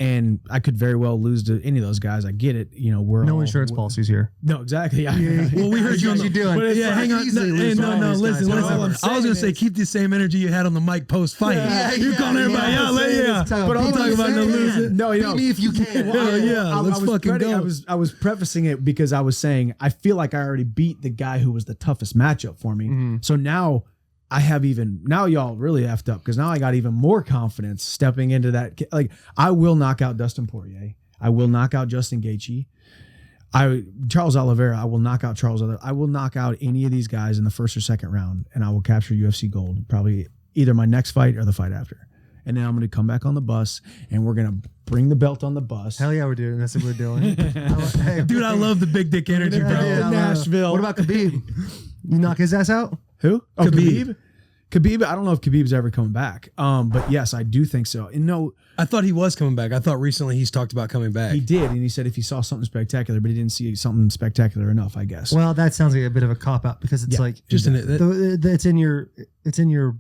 and I could very well lose to any of those guys. I get it. We're No all, insurance policies here. No, exactly. Yeah. Well, we heard you on How's the. you doing? But yeah, hang on. Easily No, lose to all no, these listen, guys. listen. All I'm I was gonna say, keep the same energy you had on the mic post fight. You calling everybody out, yeah. But all talking about no losing. No, Beat me if you can. Hell yeah, let's fucking go. I was prefacing it because I was saying I feel like I already beat the guy who was the toughest matchup for me. So now I have now y'all really effed up, because now I got even more confidence stepping into that. Like, I will knock out Dustin Poirier. I will knock out Justin Gaethje. Charles Oliveira, I will knock out Charles Oliveira. I will knock out any of these guys in the first or second round, and I will capture UFC gold, probably either my next fight or the fight after. and then I'm going to come back on the bus, and we're going to bring the belt on the bus. Hell yeah, we're doing. That's what we're doing. Hey, Dude, I love the big dick energy, bro. yeah, Nashville. What about Khabib? You knock his ass out? Who? Oh, Khabib. Khabib. I don't know if Khabib's ever coming back. But yes, I do think so. And no, I thought he was coming back. I thought recently he's talked about coming back. he did, and he said if he saw something spectacular, but he didn't see something spectacular enough, I guess. Well, that sounds like a bit of a cop out because it's Yeah, like Just in it. it's in your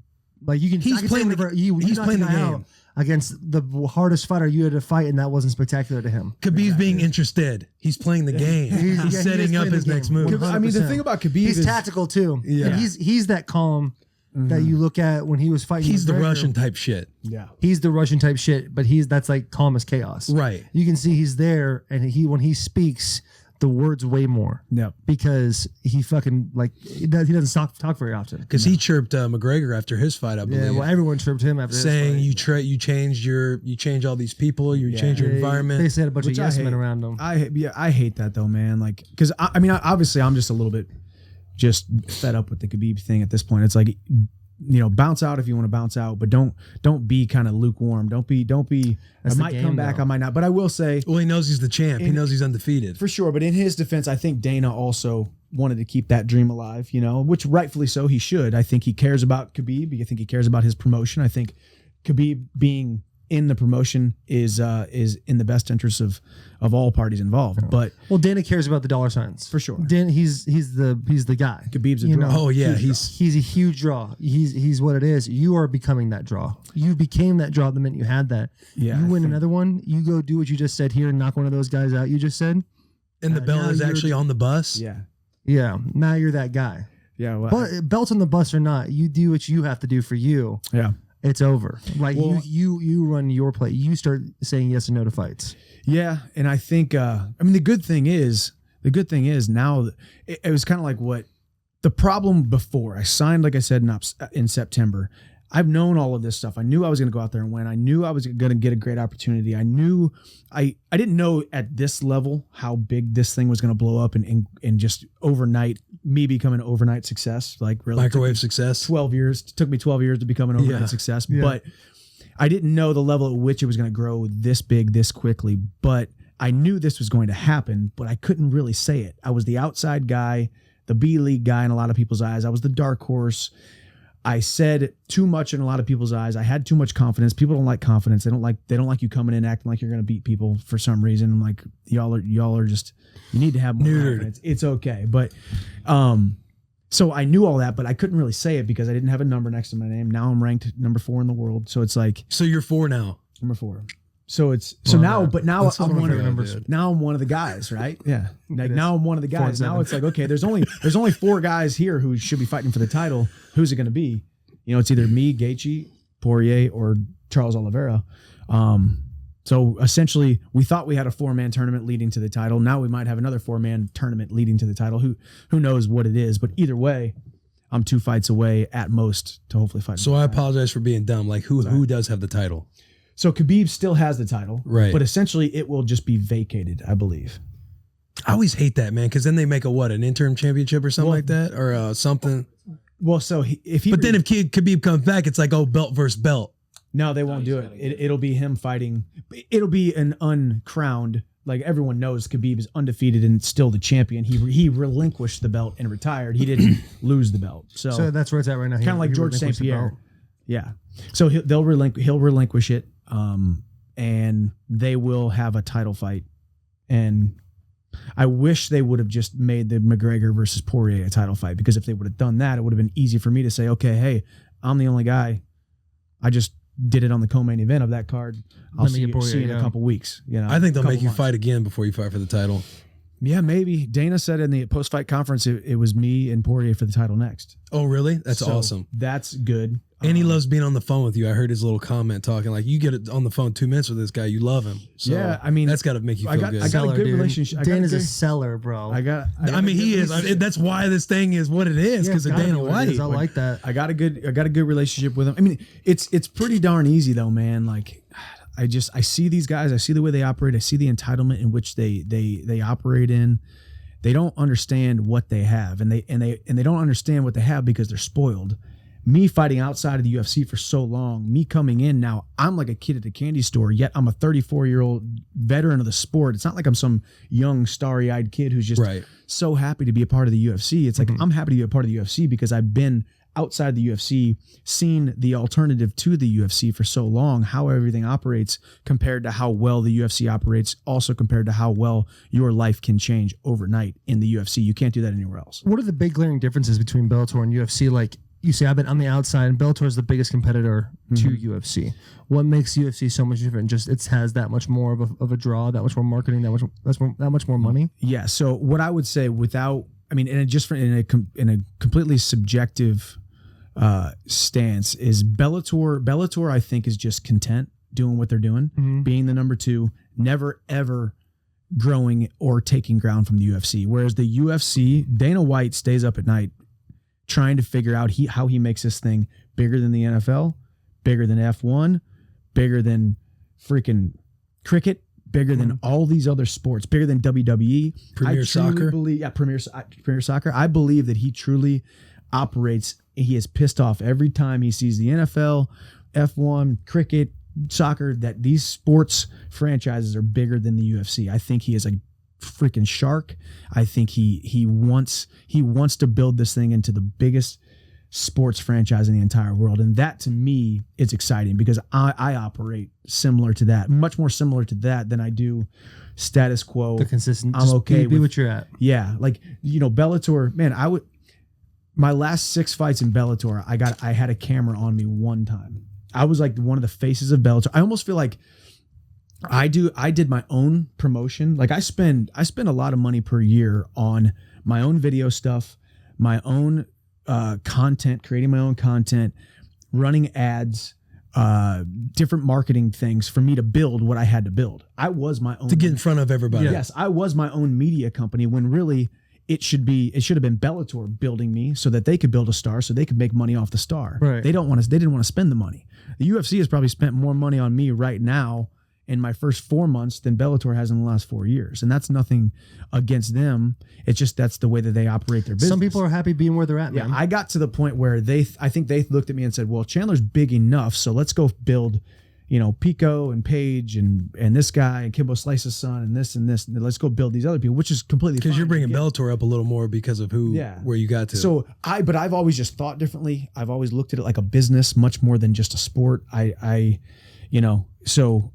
like you can. He's I can playing say the- whatever, you he's knocked playing a the guy game. out against the hardest fighter you had to fight, and that wasn't spectacular to him. Khabib's being interested. He's playing the game. He's he is setting up playing his the next game. move. I mean, the 100%. thing about Khabib He's is tactical too. Yeah. And he's that calm that you look at when he was fighting. He's the McGregor. Russian type shit. yeah. He's the Russian type shit, but that's like calm as chaos. Right. You can see he's there, and when he speaks, the words way more. Yep. Because he fucking he doesn't talk very often. Because he chirped McGregor after his fight, I believe. Yeah, well, everyone chirped him after his saying fight. you change all these people, you change your They environment. basically had a bunch Which of I yes men hate. around him. I hate that though, man. Like, because I mean, obviously, I'm just a little bit just fed up with the Khabib thing at this point. It's like, bounce out if you want to bounce out, but don't be kind of lukewarm. Don't be. That's I the might game, come back. though. I might not. But I will say Well, he knows he's the champ. He knows he's undefeated. for sure. But in his defense, I think Dana also wanted to keep that dream alive. Which rightfully so he should. I think he cares about Khabib. I think he cares about his promotion. I think Khabib being in the promotion is in the best interest of all parties involved. But Well, Dana cares about the dollar signs For sure. Dan, he's the guy. Khabib's a You draw. know, Oh yeah, he's a huge draw. He's what it is. You are becoming that draw. You became that draw the minute you had that. Yeah, You I win think- another one. You go do what you just said here and knock one of those guys out. You just said. and the belt now is you're- actually on the bus. Yeah. Yeah. Now you're that guy. Yeah. Well, But belt on the bus or not, you do what you have to do for you. yeah. It's over. Like Well- you run your play. You start saying yes and no to fights. Yeah, and I think the good thing is now it was kind of like what the problem before I signed, like I said in September. I've known all of this stuff. I knew I was going to go out there and win. I knew I was going to get a great opportunity. I knew I didn't know at this level how big this thing was going to blow up and just overnight me becoming an overnight success. Like really Microwave success. 12 years. It took me 12 years to become an overnight Yeah. success, Yeah. but I didn't know the level at which it was going to grow this big, this quickly, but I knew this was going to happen, but I couldn't really say it. I was the outside guy, the B league guy in a lot of people's eyes. I was the dark horse. I said too much in a lot of people's eyes. I had too much confidence. People don't like confidence. They don't like you coming in acting like you're going to beat people for some reason. I'm like, y'all are just, you need to have more Neutered. confidence. It's okay. But, so I knew all that, but I couldn't really say it because I didn't have a number next to my name. Now I'm ranked number 4 in the world. So it's like So you're 4 now. number 4. So it's now That's I'm one one of of the numbers. now I'm one of the guys, right? Yeah. Like It is. now I'm one of the guys. Now it's like, okay, there's only 4 guys here who should be fighting for the title. Who's it going to be? It's either me, Gaethje, Poirier, or Charles Oliveira. So essentially, we thought we had a 4-man tournament leading to the title. Now we might have another 4-man tournament leading to the title. Who knows what it is? But either way, I'm 2 fights away at most to hopefully fight. So I apologize for being dumb. Like who does have the title? So Khabib still has the title, Right. But essentially, it will just be vacated, I believe. I always hate that, man, because then they make an interim championship or something Well- like that, or something. Well, so if he, But then if Khabib comes back, it's like, belt versus belt. no, they won't do it. It'll be him fighting. It'll be an uncrowned. Like everyone knows, Khabib is undefeated and still the champion. He relinquished the belt and retired. He didn't lose the belt. So that's where it's at right now. kind of like He George St. relinquished the Pierre. belt. Yeah. So he'll relinquish it, and they will have a title fight. And I wish they would have just made the McGregor versus Poirier a title fight, because if they would have done that, it would have been easy for me to say, okay, hey, I'm the only guy. I just did it on the co-main event of that card. I'll Let me see, get Poirier, see you in yeah. a couple weeks. I think they'll couple make you months. fight again before you fight for the title. Yeah, maybe. Dana said in the post-fight conference it was me and Poirier for the title next. Oh, really? That's So awesome. That's good. And he loves being on the phone with you. I heard his little comment talking like, you get it on the phone 2 minutes with this guy, you love him. So Yeah, I mean, that's got to make you I feel got- good. I got a Seller, good dude. relationship. Dan is a seller, bro. I got I mean, he is. That's why this thing is what it is, Yeah, because it's of gotta Dana be what it is. White. I like that. I got a good relationship with him. I mean, it's pretty darn easy though, man. Like I see these guys, I see the way they operate, I see the entitlement in which they operate in. They don't understand what they have, and they don't understand what they have because they're spoiled. me fighting outside of the UFC for so long, me coming in now, I'm like a kid at a candy store, yet I'm a 34-year-old veteran of the sport. It's not like I'm some young, starry-eyed kid who's just so happy to be a part of the UFC. It's like I'm happy to be a part of the UFC because I've been outside the UFC, seen the alternative to the UFC for so long, how everything operates compared to how well the UFC operates, also compared to how well your life can change overnight in the UFC. You can't do that anywhere else. What are the big glaring differences between Bellator and UFC? Like you say, I've been on the outside, and Bellator is the biggest competitor to UFC. What makes UFC so much different? Just it has that much more of a draw, that much more marketing, that much more money. Yeah. So what I would say, in a completely subjective stance, is Bellator I think is just content doing what they're doing, being the number 2, never ever growing or taking ground from the UFC. Whereas the UFC, Dana White stays up at night trying to figure out how he makes this thing bigger than the NFL, bigger than F1, bigger than freaking cricket, bigger than all these other sports, bigger than WWE. Premier Soccer. Premier Soccer. I believe that he truly operates. He is pissed off every time he sees the NFL, F1, cricket, soccer, that these sports franchises are bigger than the UFC. I think he is a freaking shark. I think he wants to build this thing into the biggest sports franchise in the entire world. And that to me is exciting because I operate similar to that, much more similar to that than I do status quo. The consistent. I'm okay be what you're at. Yeah. Like, Bellator, man, my last 6 fights in Bellator, I had a camera on me one time. I was like one of the faces of Bellator. I almost feel like I did my own promotion. Like I spend a lot of money per year on my own video stuff, my own content, creating my own content, running ads, different marketing things for me to build what I had to build. I was my own, to get in front of everybody. Yes, I was my own media company when really it should have been Bellator building me so that they could build a star, so they could make money off the star. Right. They didn't want to spend the money. The UFC has probably spent more money on me right now in my first 4 months than Bellator has in the last 4 years. And that's nothing against them. It's just that's the way that they operate their business. Some people are happy being where they're at, man. Yeah, I got to the point where I think they looked at me and said, well, Chandler's big enough, so let's go build, Pico and Paige and this guy and Kimbo Slice's son and this. And let's go build these other people, which is completely because fine. you're bringing Bellator up a little more because of where you got to. So but I've always just thought differently. I've always looked at it like a business much more than just a sport. So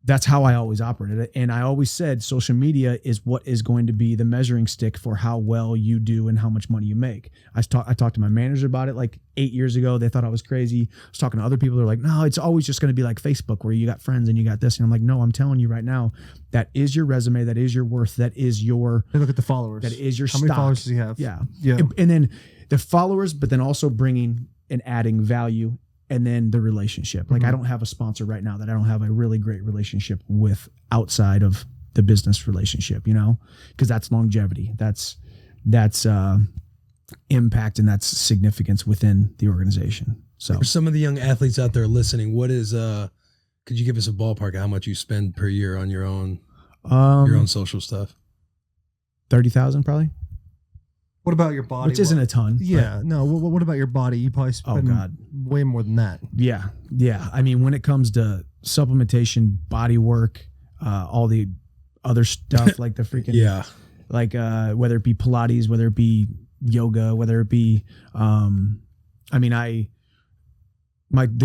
that's how I always operated it. And I always said social media is what is going to be the measuring stick for how well you do and how much money you make. I talked to my manager about it like 8 years ago. They thought I was crazy. I was talking to other people. They're like, no, it's always just going to be like Facebook where you got friends and you got this. And I'm like, no, I'm telling you right now, that is your resume. That is your worth. That is your... They look at the followers. That is your How stock. many followers does he have? Yeah. Yeah. And then the followers, but then also bringing and adding value. And then the relationship. Like I don't have a sponsor right now that I don't have a really great relationship with outside of the business relationship, because that's longevity. That's impact and that's significance within the organization. So for some of the young athletes out there listening, what is could you give us a ballpark of how much you spend per year on your own social stuff? 30,000 probably. What about your body? Which isn't a ton. Yeah. No. What about your body? You probably spend way more than that. Yeah. Yeah. I mean, when it comes to supplementation, body work, all the other stuff like the freaking, like whether it be Pilates, whether it be yoga, whether it be, the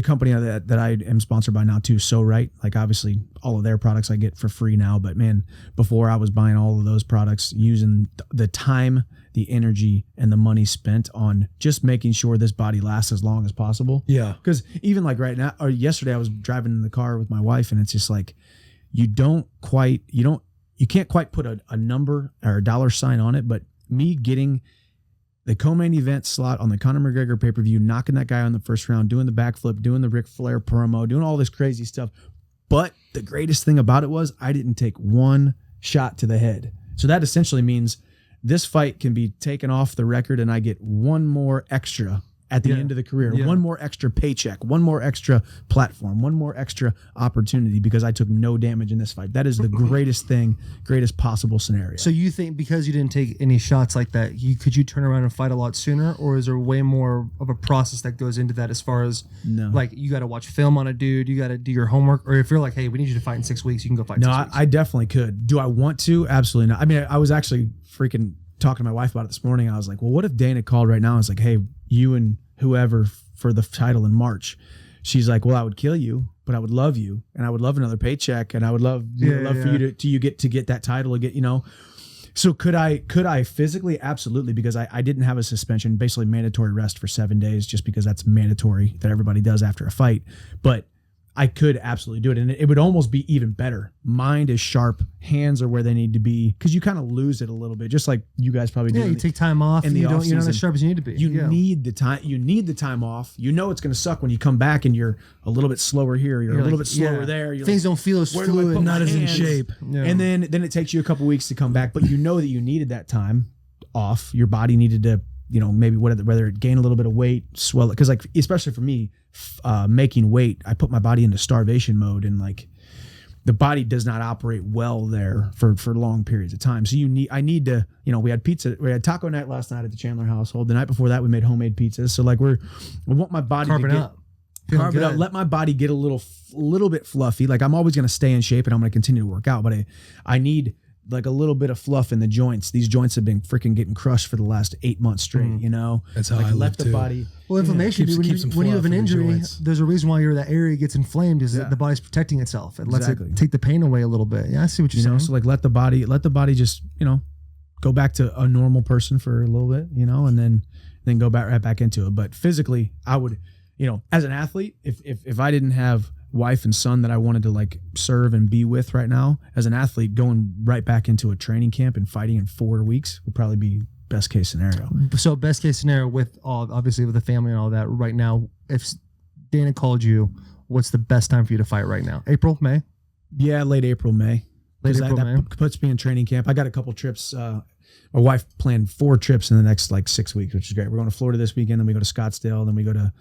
company that I am sponsored by now too, So Right, like obviously all of their products I get for free now, but man, before I was buying all of those products, using the time, the energy, and the money spent on just making sure this body lasts as long as possible. Yeah. Because even like right now, or yesterday I was driving in the car with my wife and it's just like, you can't quite put a number or a dollar sign on it, but me getting the co-main event slot on the Conor McGregor pay-per-view, knocking that guy on the first round, doing the backflip, doing the Ric Flair promo, doing all this crazy stuff. But the greatest thing about it was I didn't take one shot to the head. So that essentially means this fight can be taken off the record and I get one more extra at the end of the career. Yeah. One more extra paycheck, one more extra platform, one more extra opportunity because I took no damage in this fight. That is the greatest thing, greatest possible scenario. So you think because you didn't take any shots like that, could you turn around and fight a lot sooner, or is there way more of a process that goes into that as far as like you got to watch film on a dude, you got to do your homework, or if you're like, hey, we need you to fight in 6 weeks, you can go fight. No, 6 weeks. I definitely could. Do I want to? Absolutely not. I mean, I was actually freaking talking to my wife about it this morning. I was like, well, what if Dana called right now and was like, hey, you and whoever for the title in March? She's like, well, I would kill you, but I would love you, and I would love another paycheck, and I would love for you to get that title, to get, you know. So could I physically? Absolutely, because I didn't have a suspension, basically mandatory rest for 7 days, just because that's mandatory that everybody does after a fight. But I could absolutely do it, and it would almost be even better. Mind is sharp, hands are where they need to be, because you kind of lose it a little bit, just like you guys probably do. Yeah, you take time off, in the you're not off-season. as sharp as you need to be. You need the time. You need the time off. You know it's going to suck when you come back and you're a little bit slower here. You're a little bit slower there. You're Things like, don't feel as where do I fluid. put my Not as in hands? shape. Yeah. And then it takes you a couple weeks to come back, but you know that you needed that time off. Your body needed to, you know, maybe whether it gain a little bit of weight, swell it. Because like, especially for me, making weight, I put my body into starvation mode, and like the body does not operate well there for long periods of time. So I need to, you know, we had taco night last night at the Chandler household. The night before that, we made homemade pizzas. So like we want my body Carb to it get up. Feeling carb it up, good. let my body get a little bit fluffy. Like I'm always going to stay in shape and I'm going to continue to work out, but I need like a little bit of fluff in the joints. These joints have been freaking getting crushed for the last 8 months straight, you know? That's how like I live let the too. body. Well, inflammation, Keeps- dude, keeps some when you have fluff an in the injury, joints. there's a reason why that area gets inflamed, is Yeah. that the body's protecting itself. It lets Exactly. it take the pain away a little bit. Yeah, I see what you're You know, saying. so like let the body just, you know, go back to a normal person for a little bit, you know, and then go right back into it. But physically, I would, you know, as an athlete, if I didn't have wife and son that I wanted to like serve and be with right now, as an athlete, going right back into a training camp and fighting in 4 weeks would probably be best case scenario. So best case scenario with obviously with the family and all that right now, if Dana called you, what's the best time for you to fight right now? April, May? Yeah, late April, May. Late 'Cause April, that May. puts me in training camp. I got a couple trips. My wife planned 4 trips in the next like 6 weeks, which is great. We're going to Florida this weekend, then we go to Scottsdale, then we go to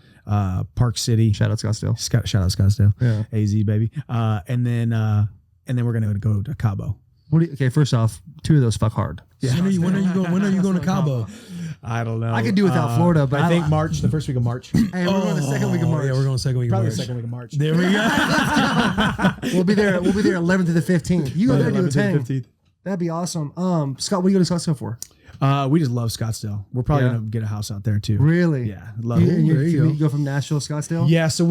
Park City. Shout out Scottsdale. Shout out Scottsdale. Yeah. AZ baby. And then we're gonna go to Cabo. Okay, first off, 2 of those fuck hard. When are you going to Cabo? I don't know. I could do without Florida, but I think March, the first week of March. Hey, we're going the second week of March. Yeah, we're going second week Probably of the March. second week of March. There we go. We'll be there 11th to the 15th. You go there and do a 11th to the 10. 15th. That'd be awesome. Scott, what do you go to Scottsdale for? We just love Scottsdale. We're probably Yeah. gonna get a house out there too. Really? Yeah, love You, it. and There you you go from Nashville to Scottsdale? Yeah, so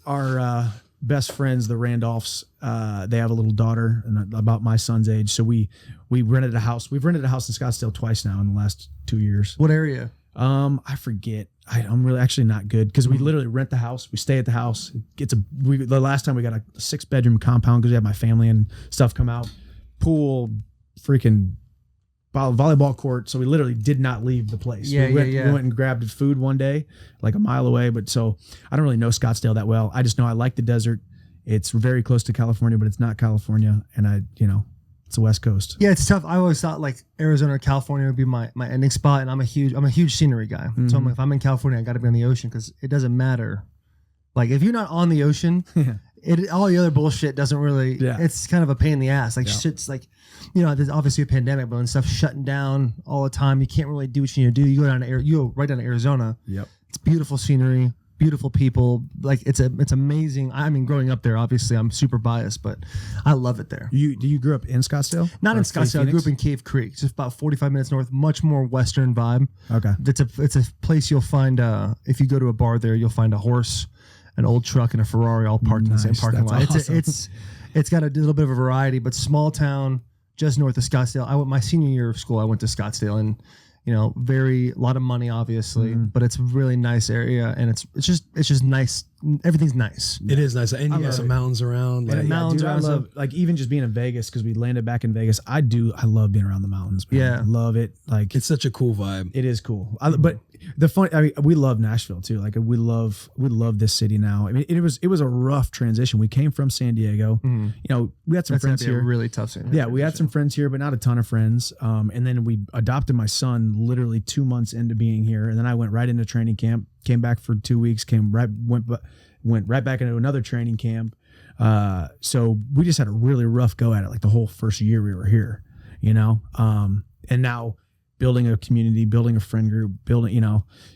our best friends, the Randolphs, they have a little daughter and about my son's age. So we rented a house. We've rented a house in Scottsdale twice now in the last 2 years. What area? I forget. I'm really actually not good because we literally rent the house. We stay at the house. The last time we got a 6-bedroom compound because we had my family and stuff come out. Pool, freaking volleyball court. So we literally did not leave the place. Yeah, we went and grabbed food one day, like a mile away. But so I don't really know Scottsdale that well. I just know I like the desert. It's very close to California, but it's not California. And it's the West Coast. Yeah, it's tough. I always thought like Arizona or California would be my ending spot, and I'm a huge scenery guy. So I'm like, if I'm in California, I got to be on the ocean because it doesn't matter. Like if you're not on the ocean, all the other bullshit doesn't really. Yeah. It's kind of a pain in the ass. Like shit's like, there's obviously a pandemic, but when stuff's shutting down all the time, you can't really do what you need to do. You go right down to Arizona. Yep. It's beautiful scenery, beautiful people. Like it's amazing. I mean, growing up there, obviously I'm super biased, but I love it there. Do you grew up in Scottsdale? Not Or in Scottsdale. I grew Phoenix? up in Cave Creek, just about 45 minutes north. Much more Western vibe. Okay. It's a place you'll find. If you go to a bar there, you'll find a horse, an old truck, and a Ferrari all parked in the same Nice. parking That's lot. awesome. It's got a little bit of a variety, but small town just north of Scottsdale. My senior year of school, I went to Scottsdale, and a lot of money, obviously, but it's a really nice area, and it's just nice. Everything's nice. It is nice, and you got love some it. mountains around. Like, And mountains I around love like even just being in Vegas because we landed back in Vegas. I love being around the mountains. Man. Yeah. I love it. Like it's such a cool vibe. it is cool. But we love Nashville too. Like we love this city now. I mean, it was a rough transition. We came from San Diego. We had some That's gonna friends be a here. really tough thing. Yeah, we had some friends here, but not a ton of friends. And then we adopted my son literally 2 months into being here, and then I went right into training camp. Came back for 2 weeks. Went right back into another training camp. So we just had a really rough go at it, like the whole first year we were here, you know. And now building a community, building a friend group,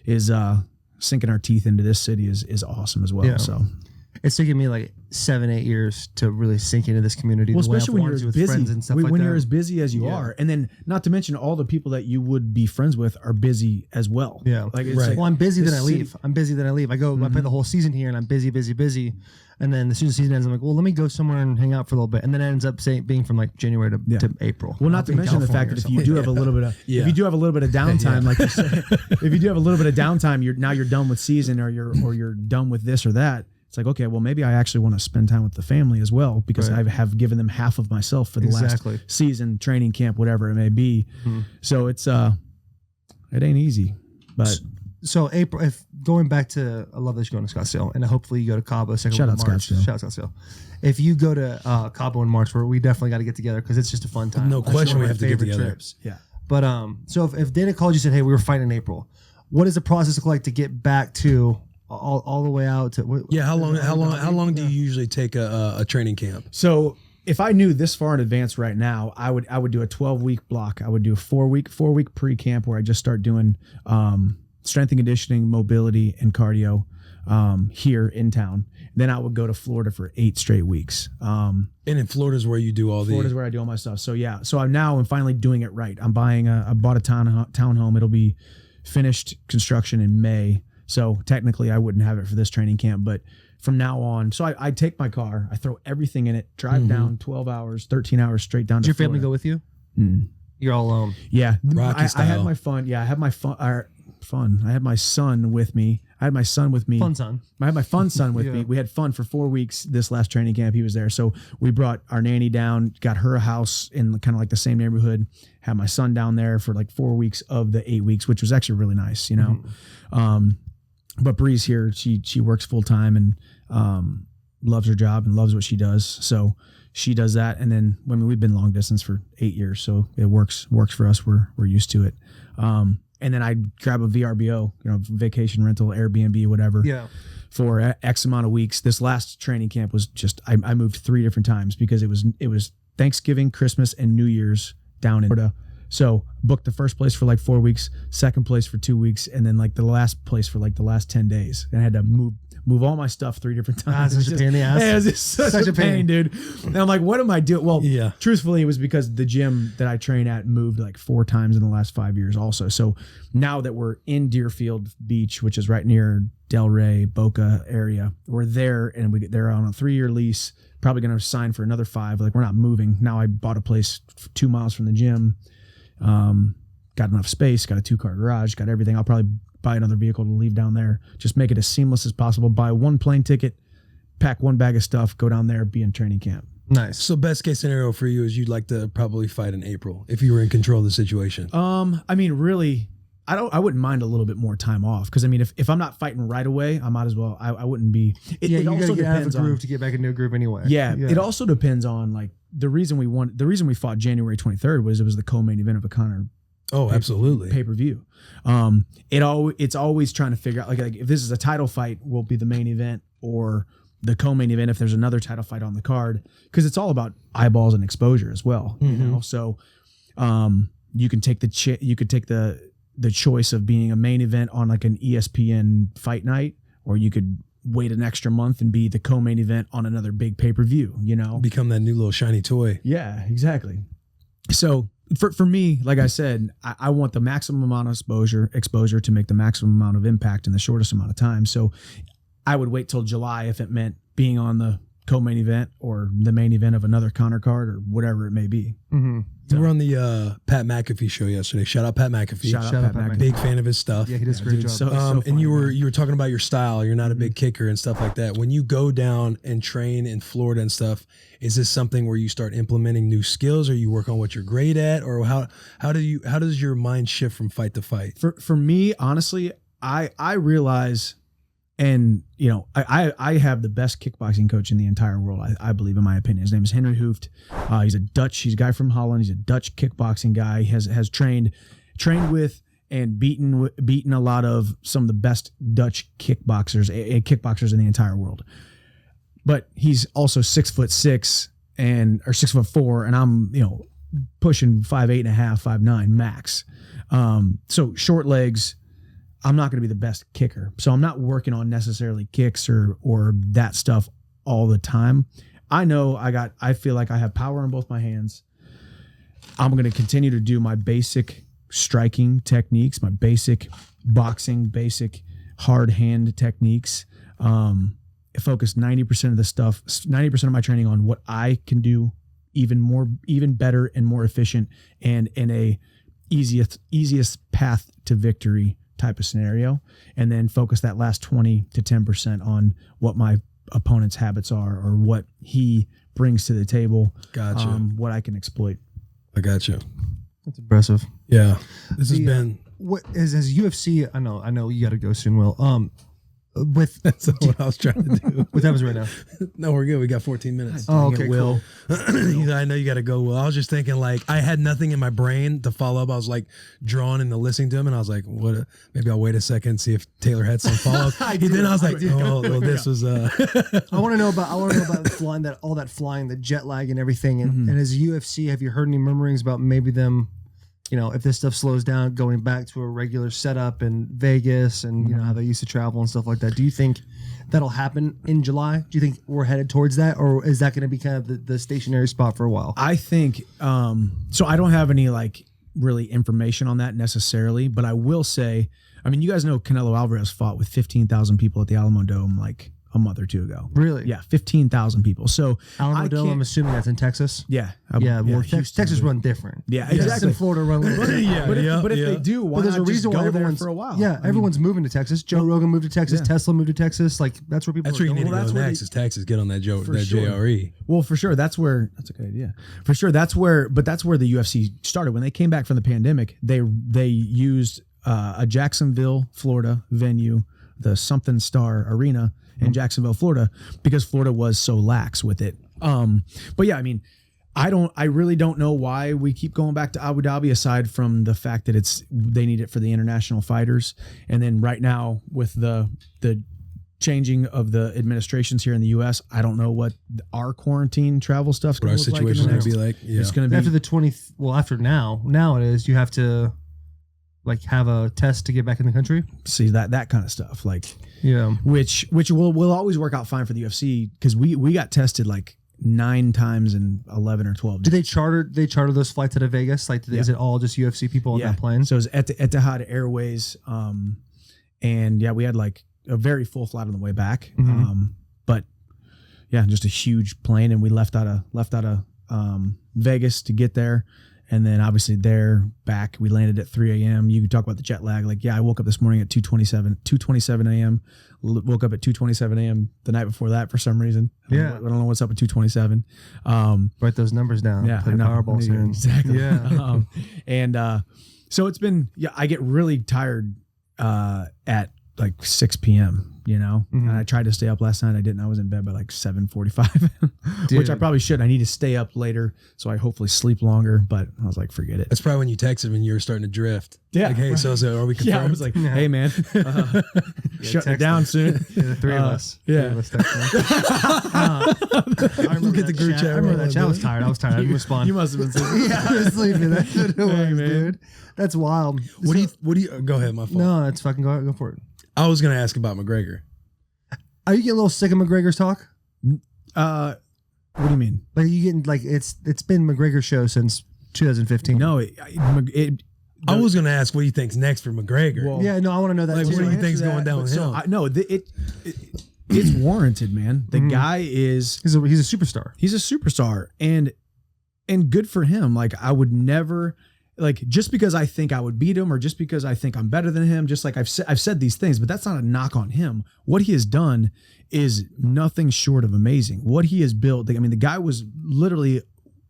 is sinking our teeth into this city is awesome as well. Yeah. So it's taken me like 7-8 years to really sink into this community. well, the way I've especially when you're wanted as to with busy, friends and stuff when like that. you're as busy as you are, and then not to mention all the people that you would be friends with are busy as well. Yeah. like it's Right. like, Well, I'm busy, then this I leave. city- I'm busy, then I leave. I go, I play the whole season here, and I'm busy. And then as soon as the season ends, I'm like, well, let me go somewhere and hang out for a little bit. And then it ends up being from like January to April. Well, I'll not to be in mention the fact California that or if you do have a little bit of Yeah. if you do have a little bit of downtime, like you said, if you do have a little bit of downtime, you're done with season or you're done with this or that. It's like, okay, well, maybe I actually want to spend time with the family as well because Right. I have given them half of myself for the Exactly. last season, training camp, whatever it may be. So it's it ain't easy, but So April, if going back to, I love that you're going to Scottsdale, and hopefully you go to Cabo second Shout week out of March. Scottsdale. Shout out Scottsdale. If you go to Cabo in March, we definitely got to get together because it's just a fun time. No That's question one of we my have to get favorite together. trips. yeah. But so if Dana called you and said, hey, we were fighting in April, what does the process look like to get back to all the way out to? Yeah, how long do you usually take a training camp? So if I knew this far in advance right now, I would do a 12-week block. I would do a 4-week pre-camp where I just start doing strength and conditioning, mobility, and cardio here in town. Then I would go to Florida for 8 straight weeks. And in Florida's where you do all Florida's the. where I do all my stuff. So yeah, so I'm finally doing it right. I bought a townhome. It'll be finished construction in May. So technically I wouldn't have it for this training camp, but from now on, so I take my car, I throw everything in it, drive down 12 hours, 13 hours straight down Does to your family Florida. go with you? Mm. You're all alone. Yeah. Rocky I had style. my fun. Yeah. I had my fun. I had my son with me. Fun son. I had my fun son with Yeah. me. We had fun for 4 weeks this last training camp. He was there. So we brought our nanny down, got her a house in kind of like the same neighborhood, had my son down there for like 4 weeks of the 8 weeks, which was actually really nice, you know? But Bree's here. She works full time and loves her job and loves what she does. So she does that. And then we've been long distance for 8 years. So it works for us. We're used to it. And then I grab a VRBO, vacation rental, Airbnb, whatever. Yeah. For X amount of weeks. This last training camp was just I moved 3 different times because it was Thanksgiving, Christmas, and New Year's down in Florida. So booked the first place for like 4 weeks, second place for 2 weeks, and then like the last place for like the last 10 days. And I had to move all my stuff 3 different times. Such a pain in the ass. Yeah, it was just such a pain, dude. And I'm like, what am I doing? Well, Yeah. truthfully, it was because the gym that I train at moved like 4 times in the last 5 years also. So now that we're in Deerfield Beach, which is right near Delray, Boca area, we're there and they're on a 3-year lease, probably going to sign for another 5. Like we're not moving. Now I bought a place 2 miles from the gym. Got enough space, got a 2-car garage, got everything. I'll probably buy another vehicle to leave down there. Just make it as seamless as possible. Buy 1 plane ticket, pack 1 bag of stuff, go down there, be in training camp. Nice. So best case scenario for you is you'd like to probably fight in April if you were in control of the situation. I mean, really, I wouldn't mind a little bit more time off because I mean, if I'm not fighting right away, I might as well. I wouldn't be. It You also gotta get out of depends a groove on. to get back into a groove anyway. Yeah, it also depends on like the reason we fought January 23rd was it was the co-main event of a Conor Oh, absolutely. pay-per-view. It's always trying to figure out like if this is a title fight, will be the main event or the co-main event if there's another title fight on the card because it's all about eyeballs and exposure as well. You know, so you can take the choice of being a main event on like an ESPN fight night, or you could wait an extra month and be the co-main event on another big pay-per-view. You know, Become that new little shiny toy. yeah, exactly. So for me, like I said, I want the maximum amount of exposure to make the maximum amount of impact in the shortest amount of time. So I would wait till July if it meant being on the co-main event or the main event of another Conor card or whatever it may be. You were on the Pat McAfee show yesterday. Shout out Pat McAfee. Shout out Pat McAfee. Big fan of his stuff. Yeah, he does a great dude, job. so And funny, you man. were talking about your style. You're not a big kicker and stuff like that. When you go down and train in Florida and stuff, is this something where you start implementing new skills, or you work on what you're great at, or how does your mind shift from fight to fight? For me, honestly, I realize, and you know, I have the best kickboxing coach in the entire world. I believe, in my opinion, his name is Henry Hooft. He's a guy from Holland. He's a Dutch kickboxing guy. He has trained with and beaten a lot of some of the best Dutch kickboxers in the entire world. But he's also 6'6" or 6'4", and I'm pushing 5'8.5", 5'9" max. So short legs. I'm not going to be the best kicker, so I'm not working on necessarily kicks or that stuff all the time. I know I feel like I have power in both my hands. I'm going to continue to do my basic striking techniques, my basic boxing, basic hard hand techniques. Focus 90% of my training on what I can do even better and more efficient and in a easiest path to victory type of scenario, and then focus that last 20 to 10% on what my opponent's habits are or what he brings to the table. Gotcha. What I can exploit. I got you. That's impressive. Yeah, this has been. What is as UFC? I know you got to go soon, Will. With That's what I was trying to do. what time is it right now? No, we're good. We got 14 minutes. Oh, okay, Will. I know you got to go. Well, I was just thinking, like, I had nothing in my brain to follow up. I was like drawn into listening to him, and I was like, "What? Maybe I'll wait a second, see if Taylor had some follow up." Then I was like, "Oh, well, this was." I want to know about flying, all that flying, the jet lag and everything. And as UFC, have you heard any murmurings about maybe them? If this stuff slows down, going back to a regular setup in Vegas and how they used to travel and stuff like that. Do you think that'll happen in July? Do you think we're headed towards that, or is that going to be kind of the stationary spot for a while? I think so. I don't have any really information on that necessarily, but I will say, you guys know Canelo Alvarez fought with 15,000 people at the Alamo Dome a month or two ago. Really? Yeah, 15,000 people. So Alamo Dome, I'm assuming that's in Texas. Yeah. Well, Texas run different. Yeah, Texas exactly. and Florida run. But if they do, why But there's not a reason just why go there everyone's for a while? Yeah, everyone's moving to Texas. Joe Rogan moved to Texas. Yeah. Tesla moved to Texas. Like that's where people. That's where you need to Well, go that's where next. Is Texas get on that For sure. JRE? Well, for sure, that's a good idea. For sure, that's where the UFC started. When they came back from the pandemic, they used a Jacksonville, Florida venue, the Something Star Arena in Jacksonville, Florida, because Florida was so lax with it. But yeah, I really don't know why we keep going back to Abu Dhabi, aside from the fact that they need it for the international fighters. And then right now with the changing of the administrations here in the U.S., I don't know what our quarantine travel stuff's What going our to look like. situation would be like? Yeah. It's going to be after the 20. Well, after now it is. You have to have a test to get back in the country. see that kind of stuff, Yeah. which will always work out fine for the UFC, because we got tested 9 times in 11 or 12 Do days. they charter those flights out of Vegas? Is it all just UFC people on that plane? So it was Etihad Airways, and yeah, we had a very full flight on the way back. But yeah, just a huge plane, and we left out of Vegas to get there. And then obviously back, we landed at 3 a.m. You can talk about the jet lag. I woke up this morning at 2:27 a.m. Woke up at 2:27 a.m. the night before that for some reason. I don't know what's up at 2:27. Write those numbers down. Yeah, Play I know. Powerball soon. Exactly. Yeah. And so it's been, I get really tired at 6 p.m. And I tried to stay up last night. I didn't. I was in bed by 7:45, which I probably shouldn't. I need to stay up later, so I hopefully sleep longer. But I was like, forget it. That's probably when you texted when you were starting to drift. Yeah. Hey, so are we confirmed? Yeah, I was like, hey man, shut it down soon. Yeah, the three of us. yeah. Three of us texting. I remember Get the group chat I remember rolling, that chat. I was tired. I didn't respond. You must have been sleeping. Yeah, I was sleeping. That's what it was, man. dude. That's wild. What do you? Go ahead, my fault. No, it's fucking go for it. I was gonna ask about McGregor. Are you getting a little sick of McGregor's talk? What do you mean? Like you getting it's been McGregor's show since 2015. No, I was gonna ask what do you think's next for McGregor. Well, Yeah, no, I want to know that. Like, too. what do you Answer think's going that, down but with him? no, it's warranted, man. The guy is He's a superstar. he's a superstar, and good for him. I would never just because I think I would beat him, or just because I think I'm better than him. Just like I've said these things, but that's not a knock on him. What he has done is nothing short of amazing. What he has built. The guy was literally,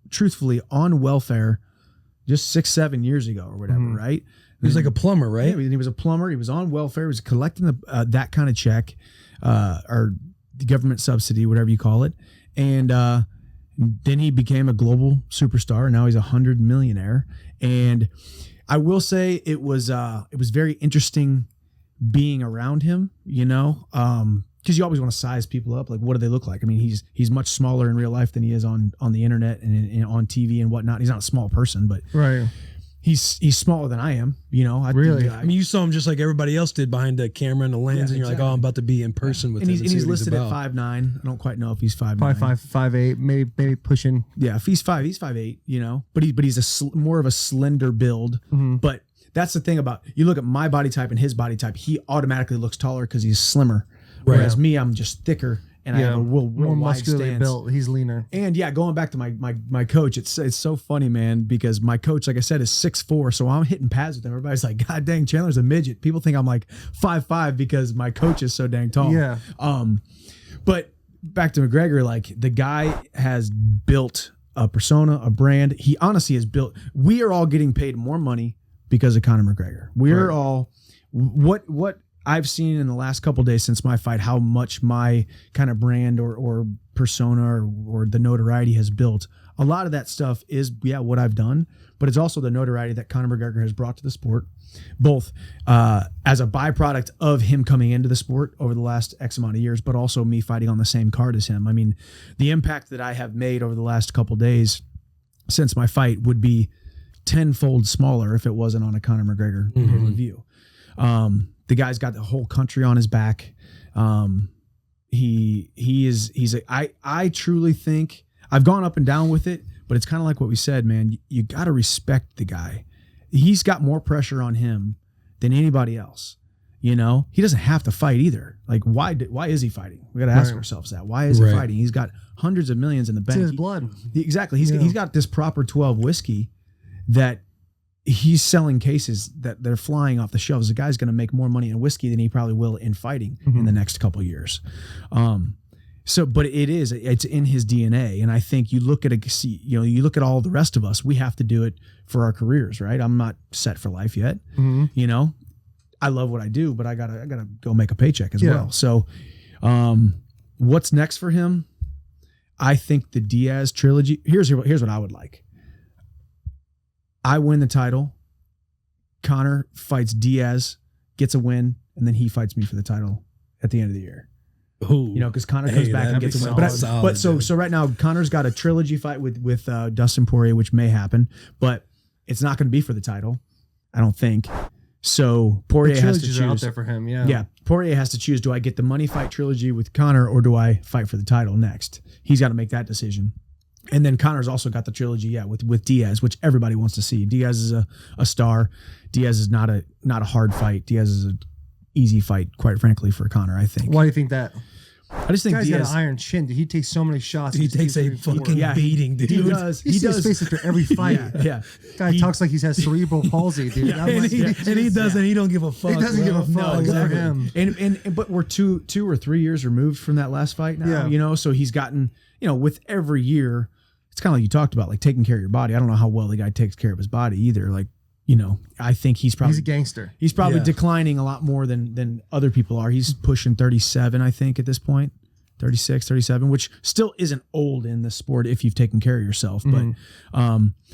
truthfully, on welfare just 6-7 years ago or whatever, right? He was like a plumber, right? Yeah, he was a plumber. He was on welfare. He was collecting that kind of check, or the government subsidy, whatever you call it. And then he became a global superstar. And now he's $100 millionaire. And I will say it was very interesting being around him, you know, because you always want to size people up. Like, what do they look like? I mean, he's much smaller in real life than he is on the internet and on TV and whatnot. He's not a small person, but Right. he's smaller than I am, you know. Really? I mean, you saw him just like everybody else did behind the camera and the lens, and you're like, oh, I'm about to be in person with and him. he's, and and see he's what listed at about. 5'9". I don't quite know if he's 5'9". Probably 5'8", maybe pushing. Yeah, if he's 5'8", you know. But he's more of a slender build. Mm-hmm. But that's the thing about, you look at my body type and his body type, he automatically looks taller because he's slimmer. Right. Whereas me, I'm just thicker and I have a real more wide muscularly stance. built. He's leaner. And yeah, going back to my coach, it's so funny, man, because my coach, like I said, is 6'4", so I'm hitting pads with him. Everybody's like, God dang, Chandler's a midget. People think I'm like 5'5" because my coach is so dang tall. Yeah. But back to McGregor, like, the guy has built a persona, a brand. He honestly has built. We are all getting paid more money because of Conor McGregor. We're all what I've seen in the last couple of days since my fight, how much my kind of brand or persona or the notoriety has built. A lot of that stuff is, what I've done, but it's also the notoriety that Conor McGregor has brought to the sport, both as a byproduct of him coming into the sport over the last X amount of years, but also me fighting on the same card as him. I mean, the impact that I have made over the last couple of days since my fight would be tenfold smaller if it wasn't on a Conor McGregor pay-per-view. The guy's got the whole country on his back. I truly think, I've gone up and down with it, but it's kind of like what we said, man. You got to respect the guy. He's got more pressure on him than anybody else. You know, he doesn't have to fight either. Like, why is he fighting? We got to ask ourselves that. Why is he fighting? He's got hundreds of millions in the bank. It's his blood. Exactly. He's got this proper 12 whiskey that he's selling cases that they're flying off the shelves. The guy's going to make more money in whiskey than he probably will in fighting in the next couple of years. But it's in his DNA. And I think you look at all the rest of us, we have to do it for our careers, right? I'm not set for life yet. You know, I love what I do, but I gotta go make a paycheck as well. So, what's next for him? I think the Diaz trilogy. Here's what I would like. I win the title. Conor fights Diaz, gets a win, and then he fights me for the title at the end of the year. Ooh. You know, because Conor comes back and gets a win. But so right now, Conor's got a trilogy fight with Dustin Poirier, which may happen, but it's not going to be for the title, I don't think. So Poirier has to choose. Out there for him, Yeah, Poirier has to choose. Do I get the money fight trilogy with Conor, or do I fight for the title next? He's got to make that decision. And then Conor's also got the trilogy, with Diaz, which everybody wants to see. Diaz is a star. Diaz is not a hard fight. Diaz is an easy fight, quite frankly, for Conor, I think. Why do you think that? I just think Guy's Diaz got an iron chin. Dude. He takes so many shots. He takes a fucking beating, dude. He does. He does face after every fight. Yeah. Guy talks like he has cerebral palsy, dude. And he doesn't. He don't give a fuck. He doesn't give a fuck. No, Good for exactly. him. And but we're two or 3 years removed from that last fight now. Yeah. You know, so he's gotten, with every year, it's kind of like you talked about, like taking care of your body. I don't know how well the guy takes care of his body either. Like, I think he's a gangster. He's probably declining a lot more than other people are. He's pushing 37, I think, at this point. 36, 37, which still isn't old in the sport if you've taken care of yourself. But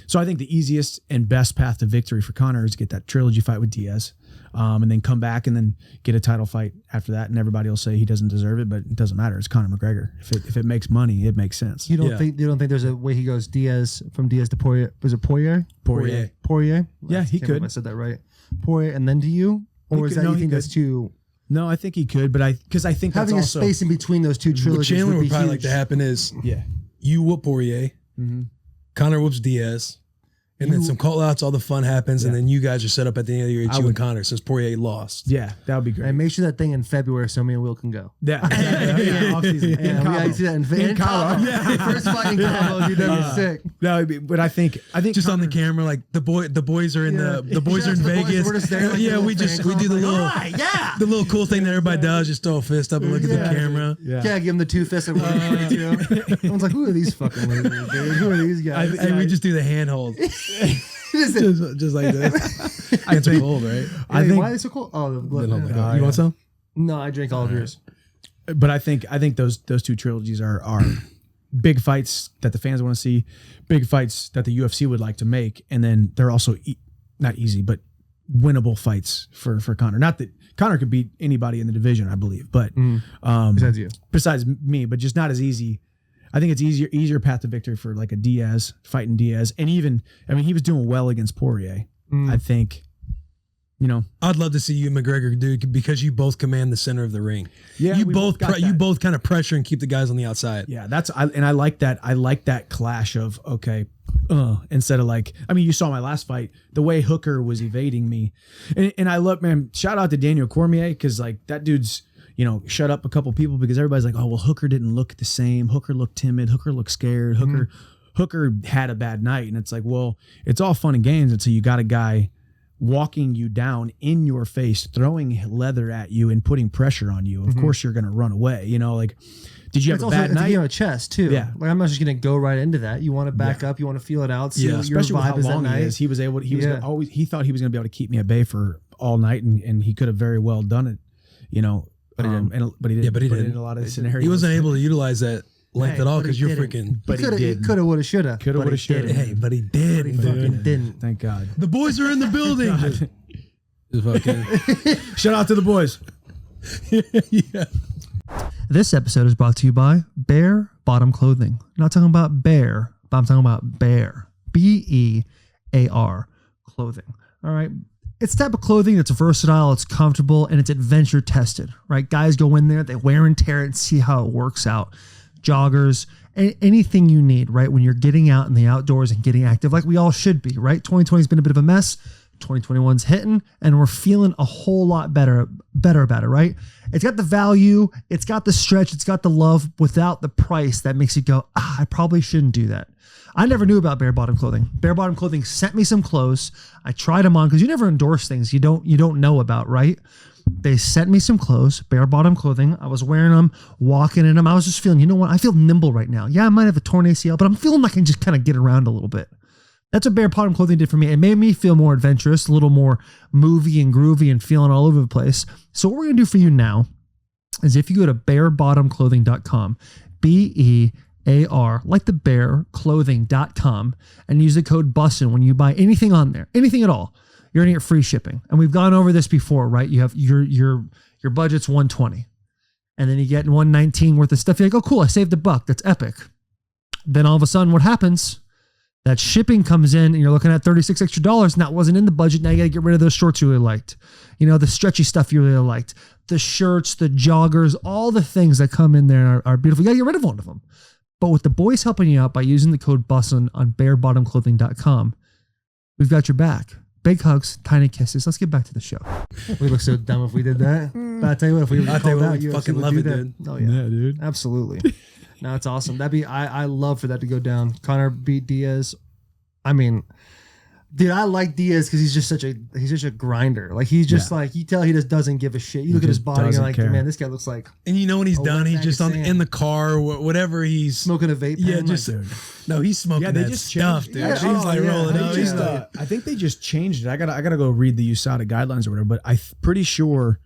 so I think the easiest and best path to victory for Conor is to get that trilogy fight with Diaz, and then come back and then get a title fight after that. And everybody will say he doesn't deserve it, but it doesn't matter. It's Conor McGregor. If it makes money, it makes sense. You don't think there's a way he goes from Diaz to Poirier? Was it Poirier? Poirier. Yeah, he could. I said that right. Poirier and then to you, or is that you think that's too? No, I think he could, but I think that's having also a space in between those two What trilogies Chandler would would be probably huge. like to happen is yeah. you whoop Poirier, Conor whoops Diaz, and then some call outs, all the fun happens, and then you guys are set up at the end of the year, you and Conor, since Poirier lost. Yeah, that would be great. And make sure that thing in February so me and Will can go. Yeah, off-season. Yeah, we gotta see that in Cabo. Yeah. First fight in Cabo, dude, that'd be sick. That would be, but I think Just Conor, on the camera, like the boys are in the boys are in the boys, Vegas. we're just there, like, yeah, the we little fan do the club, little the little cool thing that everybody does, just throw a fist up and look at the camera. Yeah. Yeah, give him the two fists and 122. Everyone's like, who are these fucking losers, dude? Who are these guys? And we just do the handhold, just like this. It's cold, right? Hey, why are they so cold? Oh, You want some? No, I drink all of yours. But I think those two trilogies are big fights that the fans want to see, big fights that the UFC would like to make, and then they're also not easy, but winnable fights for Conor. Not that Conor could beat anybody in the division, I believe, but Besides you. besides me, but just not as easy. I think it's easier path to victory for like a Diaz, fighting Diaz. And even, I mean, he was doing well against Poirier. I think, you know. I'd love to see you and McGregor, dude, because you both command the center of the ring. Yeah, you we both got you that. both kind of pressure and keep the guys on the outside. Yeah, I like that. I like that clash of, okay, instead of like, I mean, you saw my last fight, the way Hooker was evading me. And I look, man, shout out to Daniel Cormier, because like that dude's, you know, shut up a couple people because everybody's like, oh, well, Hooker didn't look the same. Hooker looked timid. Hooker looked scared. Hooker had a bad night. And it's like, well, it's all fun and games until you got a guy walking you down in your face, throwing leather at you and putting pressure on you. Of course, you're going to run away. You know, like, did you have a bad night? It's a chest too. Yeah. Like I'm not just gonna go right into that. You want to back up. You want to feel it out. See what your especially with how vibe is that long he night. is. He was able. He was gonna always. He thought he was going to be able to keep me at bay for all night, and he could have very well done it. You know, but he didn't. But he didn't. Yeah, but he Put it didn't. in a lot of scenarios. He wasn't able to utilize that length at all because you're freaking. But he He did. could have, would have, should have. Coulda, woulda, shoulda. Hey, but he did. He fucking didn't. Thank God. The boys are in the building. Just fucking. Shout out to the boys. Yeah. This episode is brought to you by Bare Bottom Clothing. I'm not talking about bear, but I'm talking about Bear. BEAR clothing. All right. It's the type of clothing that's versatile, it's comfortable, and it's adventure tested, right? Guys go in there, they wear and tear it and see how it works out. Joggers, anything you need, right? When you're getting out in the outdoors and getting active, like we all should be, right? 2020 has been a bit of a mess. 2021's hitting, and we're feeling a whole lot better about it, right? It's got the value, it's got the stretch, it's got the love without the price that makes you go, I probably shouldn't do that. I never knew about Bare Bottom Clothing. Bare Bottom Clothing sent me some clothes. I tried them on because you never endorse things you don't know about, right? They sent me some clothes, Bare Bottom Clothing. I was wearing them, walking in them. I was just feeling, you know what? I feel nimble right now. Yeah, I might have a torn ACL, but I'm feeling like I can just kind of get around a little bit. That's what Bare Bottom Clothing did for me. It made me feel more adventurous, a little more movie and groovy and feeling all over the place. So what we're going to do for you now is if you go to barebottomclothing.com, BEAR, like the bear, clothing.com, and use the code Bussin when you buy anything on there, anything at all, you're going to get free shipping. And we've gone over this before, right? You have your budget's $120, and then you get $119 worth of stuff. You're like, oh, cool, I saved $1. That's epic. Then all of a sudden, what happens? That shipping comes in and you're looking at $36 extra, and that wasn't in the budget. Now you got to get rid of those shorts you really liked. You know, the stretchy stuff you really liked, the shirts, the joggers, all the things that come in there are beautiful. You got to get rid of one of them. But with the boys helping you out by using the code BUSSIN on barebottomclothing.com, we've got your back. Big hugs, tiny kisses. Let's get back to the show. We look so dumb if we did that. But I tell you what, if we I tell you called what, out, we you fucking would love do it, that. dude. Oh yeah, dude. Absolutely. No, it's awesome. I love for that to go down. Conor beat Diaz. I mean, dude, I like Diaz because he's just such a grinder. Like he's just like, you tell he just doesn't give a shit. You look at his body and you're like, care. man, this guy looks like And you know when he's Oh, done, what he's bag just of on sand. in the car, whatever he's smoking a vape pen. Yeah, Like, just no, he's smoking Yeah, they that just stuff, changed- dude. Yeah, He's like yeah. rolling They out. just, He's like, I think they just changed it. I gotta go read the USADA guidelines or whatever. But I'm pretty sure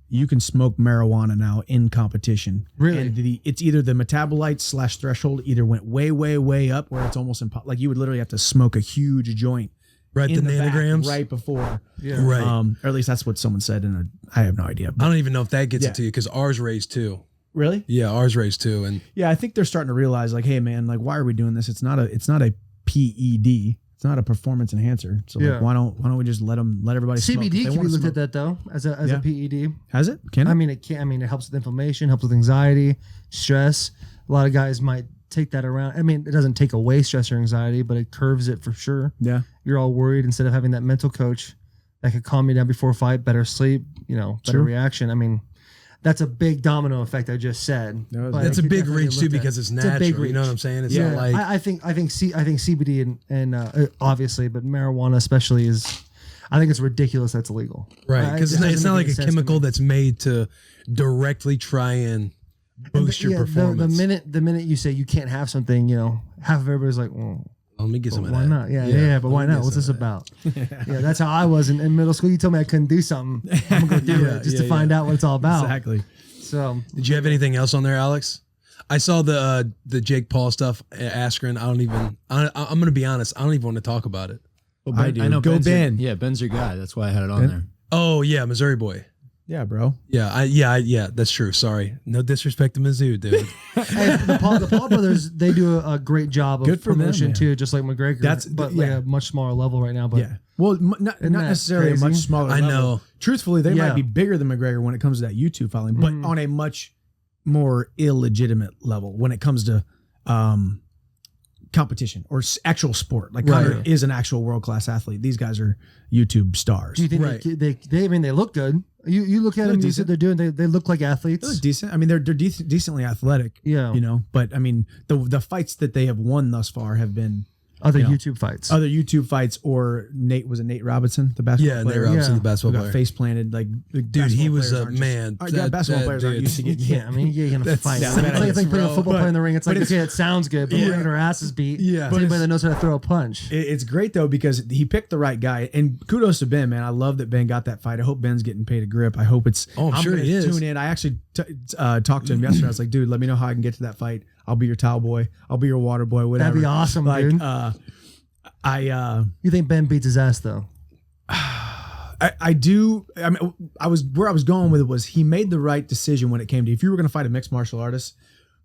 you can smoke marijuana now in competition. Really? And it's either the metabolite / threshold either went way up where it's almost impossible. Like you would literally have to smoke a huge joint. right, the in back nanograms. right before. yeah. Right. Or at least that's what someone said. And I have no idea. I But don't even know if that gets Yeah. it to you because ours raised too. really? Yeah, ours raised too. And Yeah, I think they're starting to realize like, hey man, like why are we doing this? It's not a PED. It's not a performance enhancer. So Yeah. like, why don't we just let everybody smoke? If CBD they can be wanna looked smoke. at that though as a Yeah. PED. Has it? Can it? I mean, it can. I mean, it helps with inflammation, helps with anxiety, stress. A lot of guys might take that around. I mean, it doesn't take away stress or anxiety, but it curves it for sure. yeah. You're all worried instead of having that mental coach that could calm you down before a fight, better sleep, better True. reaction. I mean, that's a big domino effect I just said. That was- But that's it a could big definitely reach be too looked at. because it's It's a natural. big You know reach. what I'm saying? It's Yeah, not like I think CBD and obviously, but marijuana especially is. I think it's ridiculous that's illegal. right because It it's doesn't not make like any a sense to chemical me. that's made to directly try and boost your performance. The minute you say you can't have something, half of everybody's like, well, Let me get some of why that. not? Yeah, but why Let me not? get What's some this of about? Yeah, that's how I was in middle school. You told me I couldn't do something. I'm gonna go do it just to find out what it's all about. Exactly. So Did you have anything else on there, Alex? I saw the Jake Paul stuff, Askren. I'm gonna be honest. I don't even want to talk about it. Well, I do. Go Ben's Ben. Yeah, Ben's your guy. That's why I had it on Ben? there. Oh yeah, Missouri boy. Yeah, bro. Yeah, that's true. Sorry, no disrespect to Mizzou, dude. Hey, the Paul brothers, they do a great job of Good for them, promotion man. too, just like McGregor. That's- but yeah. like a much smaller level right now. But Yeah. Well, not Isn't that necessarily crazy? a much smaller I level. know. Truthfully, they Yeah. might be bigger than McGregor when it comes to that YouTube following, but on a much more illegitimate level when it comes to competition or actual sport. Like Conor Right. is an actual world-class athlete. These guys are YouTube stars. do you think Right. they I mean, they look good. You look at them, you see what they're doing. They look like They athletes. look decent. I mean, they're decently athletic. Yeah. You know, but I mean, the fights that they have won thus far have been Other you know, YouTube fights. other YouTube fights or Nate Robinson, the basketball Yeah, player, Nate Robinson, Yeah. the who basketball got player. face planted. Like, Dude, he was a man. Basketball That players aren't dude. used to getting Yeah, I mean, you're gonna That's- fight. yeah, It's like putting a bro. football player in the ring. It's like, but okay, it sounds good, but we're gonna get our asses beat. Yeah. It's But anybody that knows how to throw a punch. It's great though because he picked the right guy, and kudos to Ben, man. I love that Ben got that fight. I hope Ben's getting paid a grip. I hope it's. Oh, I'm sure gonna he is. Tune in. I actually talked to him yesterday. I was like, dude, let me know how I can get to that fight. I'll be your towel boy. I'll be your water boy. Whatever. That'd be awesome, like, dude. You think Ben beats his ass though? I do. I mean, where I was going with it was he made the right decision when it came to if you were going to fight a mixed martial artist.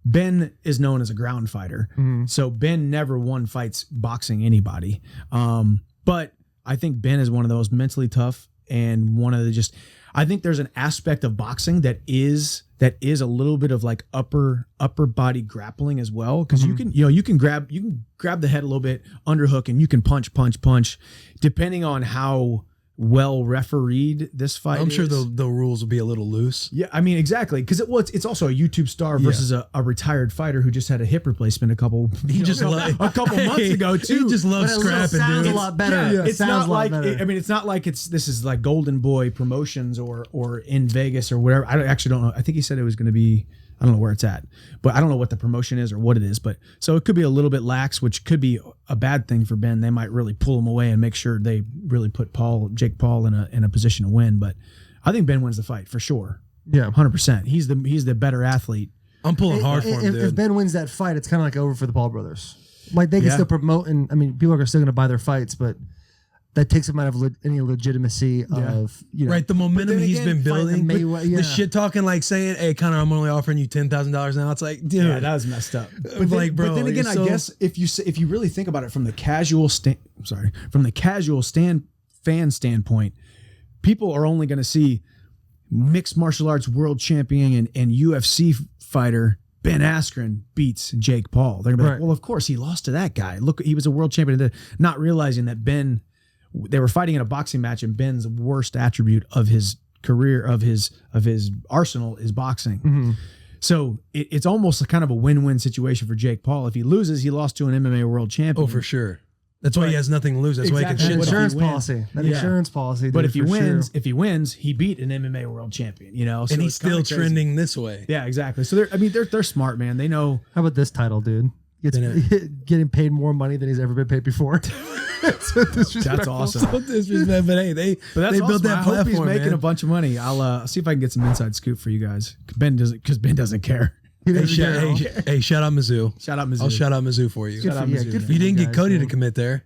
Ben is known as a ground fighter, so Ben never won fights boxing anybody. But I think Ben is one of those mentally tough and one of the just. I think there's an aspect of boxing that is a little bit of like upper body grappling as well because you can grab the head a little bit underhook and you can punch depending on how well refereed this fight I'm is. sure the rules will be a little loose. Yeah, I mean exactly because it's also a YouTube star versus a retired fighter who just had a hip replacement a couple months ago too. He just loves But it scrapping, sounds dude. a lot better. Yeah, It it's sounds not a lot like better. I mean, it's not like this is like Golden Boy Promotions or in Vegas or whatever. Actually don't know. I think he said it was going to be. I don't know where it's at, but I don't know what the promotion is or what it is. But so it could be a little bit lax, which could be a bad thing for Ben. They might really pull him away and make sure they really put Jake Paul in a position to win. But I think Ben wins the fight for sure. Yeah. 100%. He's the better athlete. I'm pulling hard for him, If dude. Ben wins that fight, it's kind of like over for the Paul brothers. Like they can Yeah. still promote, and I mean, people are still going to buy their fights, but that takes him out of any legitimacy of Right, the momentum then he's again, been building, fighting Mayweather, yeah. the shit talking like saying, "Hey, Conor, I'm only offering you $10,000 now." It's like, dude, Yeah, that was messed up. But like, bro, but then again, you're I so- guess if you really think about it from the casual fan standpoint, people are only going to see mixed martial arts world champion and UFC fighter Ben Askren beats Jake Paul. They're gonna be like, Right. well, of course he lost to that guy. Look, he was a world champion. Not realizing that they were fighting in a boxing match, and Ben's worst attribute of his career of his arsenal is boxing. So it's almost a kind of a win-win situation for Jake Paul. If he loses, he lost to an MMA world champion. oh, for sure. That's why he has nothing to lose. That's why he Exactly. can that shit What if talk. insurance he wins? policy. That Yeah. insurance policy. But dude, if he for wins, sure. he beat an MMA world champion. You know, so And he's it's kinda still crazy. trending this way. Yeah, exactly. So they're smart, man. They know. How about this title, dude? Getting paid more money than he's ever been paid before. That's That's awesome. No disrespect, but hey, they built awesome. that I hope platform, he's making man. a bunch of money. I'll see if I can get some inside scoop for you guys. Ben doesn't care. Hey, shout out Mizzou. Shout out Mizzou. I'll shout out Mizzou for you. Good for- yeah, good for You didn't get guys, Cody man. to commit there.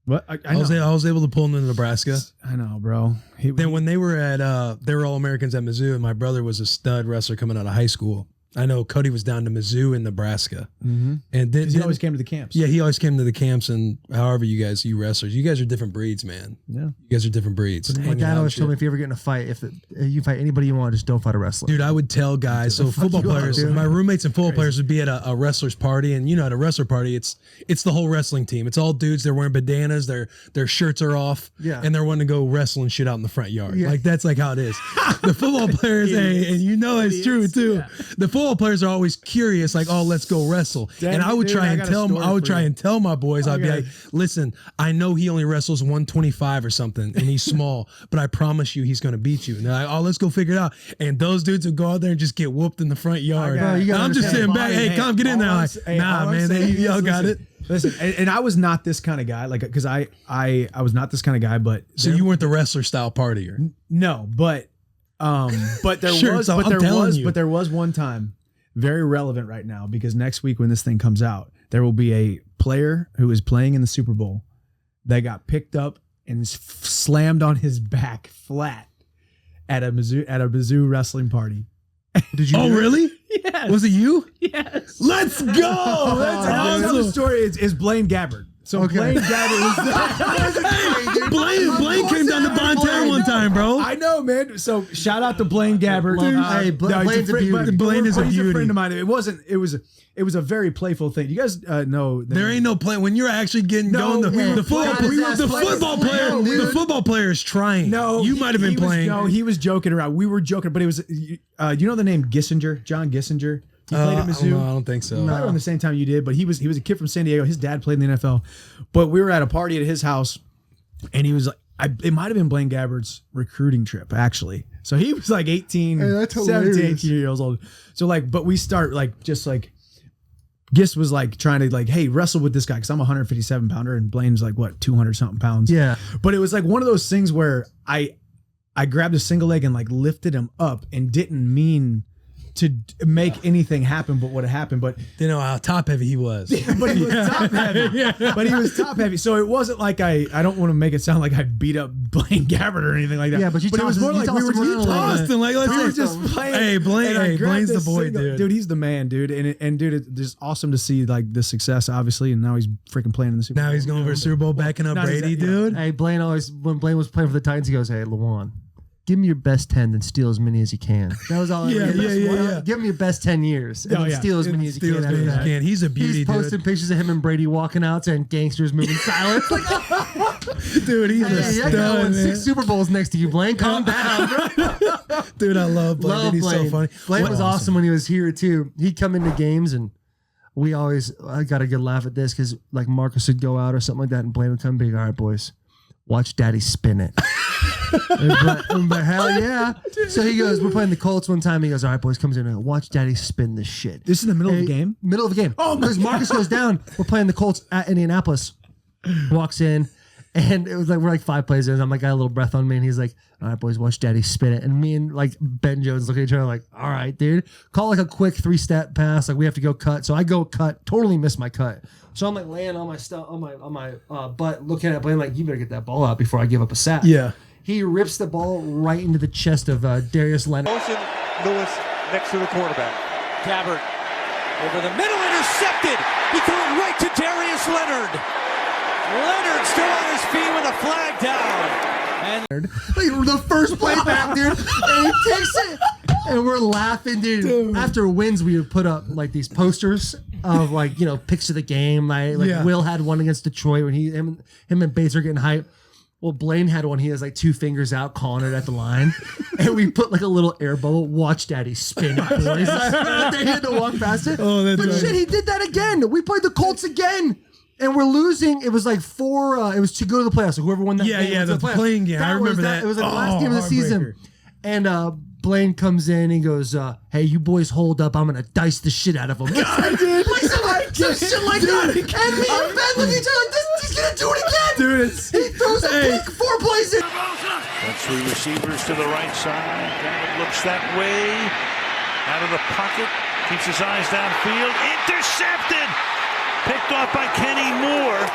What? I I was able to pull him into Nebraska. I know, bro. Then when they were they were all Americans at Mizzou, and my brother was a stud wrestler coming out of high school. I know Cody was down to Mizzou in Nebraska, and then he always came to the camps. yeah, he always came to the camps. And however you wrestlers, you guys are different breeds, man. Yeah. You guys are different breeds. My Hanging dad out always and told me shit. if you ever get in a fight, if you fight anybody you want, just don't fight a wrestler. Dude, I would tell guys. So football you up, players, dude. my roommates and football players would be at a wrestler's party, and at a wrestler party, it's the whole wrestling team. It's all dudes. They're wearing bandanas. Their shirts are off. Yeah. And they're wanting to go wrestle and shit out in the front yard. Yeah. Like that's like how it is. The football players, hey, and it's true too. Yeah. The football players are always curious, like, oh, let's go wrestle. Dang, and I would dude, try I and got a tell them. story I would for try you. and tell my boys. I'd be Okay. like, listen, I know he only wrestles 125 or something, and he's small, but I promise you, he's gonna beat you. And they're like, oh, let's go figure it out. And those dudes would go out there and just get whooped in the front yard. got it. You And gotta I'm just understand sitting back. body. Hey, come get in there. all Like, I'm- nah, all I'm man, saying y'all is, got it. Listen, and I was not this kind of guy, like, because I was not this kind of guy, but So you weren't the wrestler style partier. no, but there Sure, was, so but I'm there telling was, you. but there was one time, very relevant right now, because next week when this thing comes out, there will be a player who is playing in the Super Bowl that got picked up and slammed on his back flat at a Mizzou wrestling party. Did you? Oh, really? Yes. Was it you? Yes. Let's go. That's Tell the awesome. story is Blaine Gabbard. So Blaine Gabbard is Blaine came down to Banter one time, bro. I know, man. So shout out to Blaine Gabbard. Hey, Blaine's a beauty. Blaine is a He's a beauty. friend of mine. It was a very playful thing. You guys know There ain't no play when you're actually getting No, going. we were The football player is trying. No, you might have been playing. No, he was joking around. We were joking, but it was. You know the name Gissinger, John Gissinger. He played at Mizzou. No, I don't think so. Probably around the same time you did, but he was a kid from San Diego. His dad played in the NFL, but we were at a party at his house, and he was like, it might have been Blaine Gabbard's recruiting trip actually. So he was like 18, that's 17, hilarious. 18 years old. So like, but we start like just like. Gist was like trying to like, hey, wrestle with this guy because I'm a 157 pounder and Blaine's like what 200 something pounds. Yeah. But it was like one of those things where I grabbed a single leg and like lifted him up and didn't mean to make anything happen, but what had happened. But You know how top heavy he was. but he was top heavy. But he was top heavy. So it wasn't like I don't want to make it sound like I beat up Blaine Gabbard or anything like that. Yeah, but you it was tossed more him- like you we were tossed him just around. Austin, like let's we were say- just playing. Hey, Blaine, and I hey, grabbed Blaine's the this boy, single- dude. Dude, he's the man, dude. And dude, it's just awesome to see like the success, obviously, and now he's freaking playing in the Super Bowl. Now he's going for a Super Bowl, backing up Not Brady, exactly, dude. Hey, Blaine always, when Blaine was playing for the Titans, he goes, hey, Lawan, give me your best 10, then steal as many as you can. That was all. Yeah. Give me your best 10 years, and then steal as many as you Steal can. as after many as that. you can. He's a beauty, He's posting dude. pictures of him and Brady walking out saying gangsters moving silent. Like, Dude, he's a hey, I got stud, won man. 6 Super Bowls next to you, Blaine. Calm down, bro. Dude, I love Blaine. Love Dude, he's Blaine. so funny. Blaine was awesome when he was here too. He'd come into games and I got a good laugh at this because like Marcus would go out or something like that and Blaine would come big. All right, boys, watch Daddy spin it. but hell yeah. So he goes, we're playing the Colts one time. He goes, all right, boys, comes in and watch Daddy spin this shit. This is in the middle of the game? Middle of the game. Oh, because Marcus goes down. We're playing the Colts at Indianapolis. Walks in. And it was like, we're like 5 plays in. I'm like, got a little breath on me. And he's like, all right, boys, watch Daddy spin it. And me and like Ben Jones look at each other like, all right, dude. Call like a quick 3-step pass. Like we have to go cut. So I go cut, totally miss my cut. So I'm like laying on my stuff, on my butt, looking at Blaine like, you better get that ball out before I give up a sack. Yeah. He rips the ball right into the chest of Darius Leonard. Bussin, Lewis next to the quarterback. Gabbard over the middle, intercepted. He threw it right to Darius Leonard. Leonard still on his feet with a flag down. And Like, the first play back, dude. And he takes it. And we're laughing, dude. After wins, we would put up like these posters of like, picks of the game. Like Yeah. Will had one against Detroit when him and Bates are getting hype. Well, Blaine had one. He has like 2 fingers out, calling it at the line. And we put like a little air bubble. Watch Daddy spin it, boys. They had to walk past it. Oh, that's but right. shit, he did that again. We played the Colts again. And we're losing. It was like 4. It was to go to the playoffs. So whoever won that Yeah, game yeah, was in the playoffs. playing game. I remember that. It was like the last Oh, game of the season. And Blaine comes in and goes, hey, you boys hold up. I'm going to dice the shit out of him. I did. Some shit like that. And me and Ben look at each other like, he's going to do it again. Dude, He throws a pick 4 plays in. That's 3 receivers to the right side. Gabbard looks that way. Out of the pocket. Keeps his eyes downfield. Intercepted. Picked off by Kenny Moore.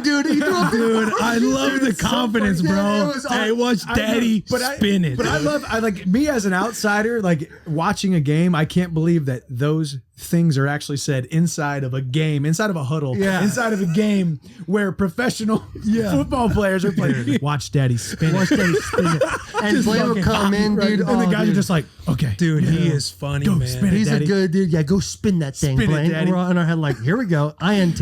Dude, he threw a Dude, I love the confidence, bro. Hey, watch Daddy spin it. But I like me as an outsider, like watching a game, I can't believe that those things are actually said inside of a game, inside of a huddle, inside of a game where professional football players are playing. Watch Daddy spin it. Watch Daddy spin it. And Blaine would come in, dude. And the guys are just like, okay. Dude, he is funny, Go man. spin it. He's Daddy. a good dude. Yeah, go spin that thing, Spin it, Blaine. Daddy. We're on our head like, here we go. INT.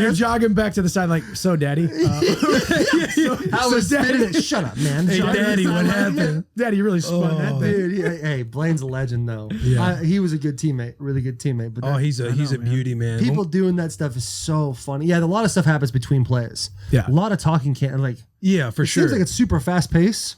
You're jogging back to the side like, so Daddy. I was spinning it. Shut up, man. Hey, Shut up. Daddy, what happened? Daddy, you really spun that thing. Dude, hey, Blaine's a legend though. Yeah. He was a good teammate, really good teammate. But Oh, he's a beauty, man. people doing that stuff is so funny. Yeah, a lot of stuff happens between plays. Yeah. A lot of talking Yeah, for it sure. seems like it's super fast paced,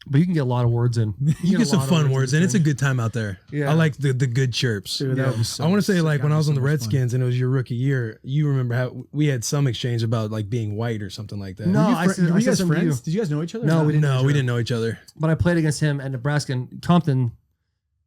but you can get a lot of words in. You get some a lot of fun words, and it's a in. good time out there. Yeah. I like the good chirps. Dude, that would be so I want to say, sick. like, when I was on the That was so much fun. Redskins and it was your rookie year, you remember how we had some exchange about like being white or something like that. No, Were I you said guys something to you. friends? Did you guys know each other? No, we didn't. No, we didn't know each other. But I played against him at Nebraska and Compton.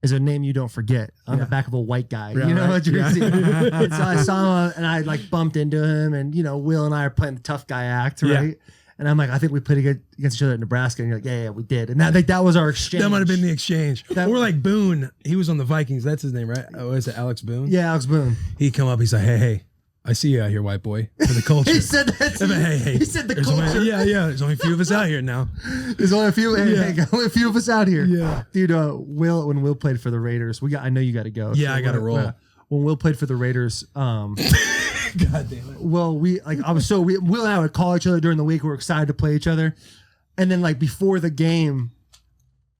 is a name you don't forget on the back of a white guy, Yeah, you know, right. a jersey. And so I saw him and I like bumped into him, and Will and I are playing the tough guy act, right? Yeah. And I'm like, I think we played against each other in Nebraska, and you're like, yeah, we did, and that was our exchange. That might have been the exchange. That- or like Boone, he was on the Vikings. That's his name, right? Oh, is it Alex Boone? Yeah, Alex Boone. He'd come up. He's like, hey, I see you out here, white boy, for the culture. He said that. To hey. He said the There's culture. Only, yeah. There's only a few of us out here now. There's only a few. Hey, only a few of us out here. Yeah. Dude. When Will played for the Raiders, I know you got to go. Yeah, I gotta roll. When Will played for the Raiders, God damn it. well, Will and I would call each other during the week. We were excited to play each other, and then like before the game,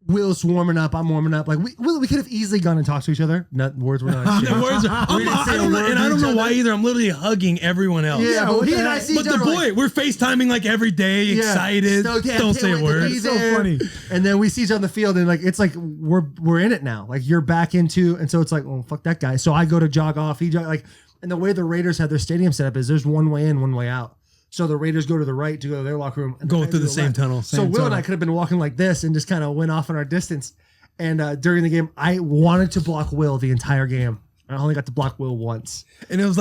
Will's warming up. I'm warming up. Like we could have easily gone and talked to each other. Words were not. The words are, I don't know why either. I'm literally hugging everyone else. Yeah, but he and I see But each other. the boy, we're FaceTiming like every day, excited. Stoked, yeah, Don't can't say a wait to word. be It's so there. funny. And then we see each other on the field, and like it's like we're in it now. Like you're back into, and so it's like, well, fuck that guy. So I go to jog off. He jog like, and the way the Raiders have their stadium set up is there's one way in, one way out. So the Raiders go to the right to go to their locker room, and Go I through go the to same left. tunnel. So same Will and tunnel. I could have been walking like this and just kind of went off in our distance. And during the game, I wanted to block Will the entire game. I only got to block Will once. And it was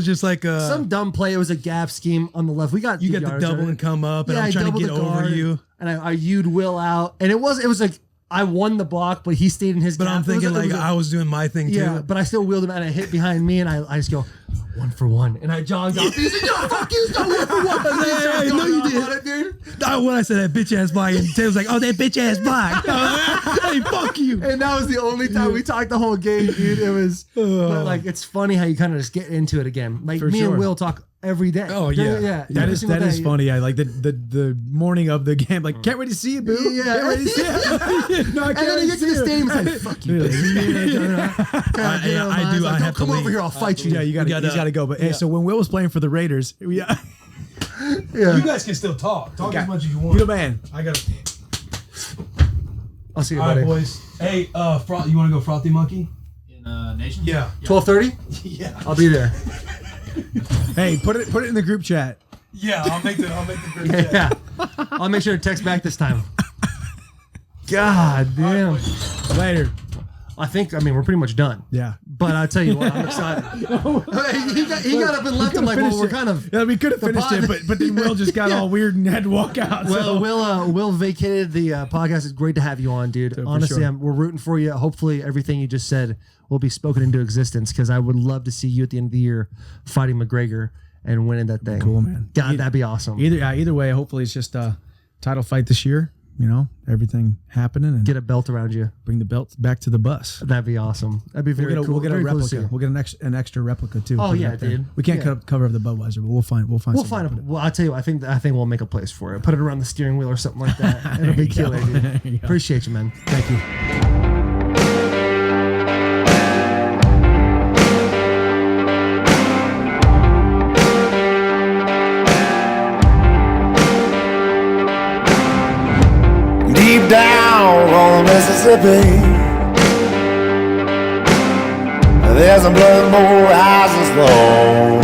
just like Some dumb play. It was a gap scheme on the left. We got you good got the yards double on it. and come up, and Yeah, I'm I trying to doubled get the over guard, you. and I U'd Will out, and it was like I won the block, but he stayed in his. But gap. I'm thinking It was I was doing my thing yeah, too. but I still wheeled him out and I hit behind me, and I just go 1 for 1, and I jogged off. He's like, "No, fuck you, stop 1 for 1." Hey, no, you did. Dude. When I said that bitch ass block, and Taylor's like, "Oh, that bitch ass block." Hey, fuck you. And that was the only time we talked the whole game, dude. It was, but like, it's funny how you kind of just get into it again. Like For me sure. and Will talk every day. Oh, yeah. yeah. That every is single day. funny. I like the morning of the game. Like, can't wait to see you, boo. Yeah. Can't wait to see you. No, I And can't then wait you to get to see the you. stadium, it's like, fuck you, baby. I do. I have to come over leave. here, I'll fight you. Yeah, you gotta- got to go. But hey, so when Will was playing for the Raiders, yeah, Yeah. You guys can still talk. Talk as much as you want. you the man. I got. I'll see you, All right, buddy. boys. Hey, you want to go frothy monkey? In Nation? Yeah. 12:30. Yeah. I'll be there. Hey, put it in the group chat. Yeah. I'll make the group chat. Yeah. I'll make sure to text back this time. God damn. Later. I mean, we're pretty much done. Yeah. But I tell you what, I'm excited. he got up and left. I'm like, well, we're kind of. Yeah, we could have finished pod- it, but then Will just got all weird and had to walk out. Well, so. Will vacated the podcast. It's great to have you on, dude. For Honestly, sure. we're rooting for you. Hopefully, everything you just said will be spoken into existence, because I would love to see you at the end of the year fighting McGregor and winning that thing. Cool, man. God, that'd be awesome. Either way, hopefully it's just a title fight this year. You know, everything happening and Get a belt around you. bring the belt back to the bus. That'd be awesome. That'd be very cool. We'll get a Very cool to replica. see. We'll get an extra replica too. Oh, Put it yeah, up there. dude. We can't Yeah. cover up the Budweiser, but we'll find. We'll somewhere find to it. put Well, I'll tell you, I think we'll make a place for it. Put it around the steering wheel or something like that. It'll be killer, There you dude. go. Appreciate you, man. Thank you. Deep down on the Mississippi, there's a blood more rising slow.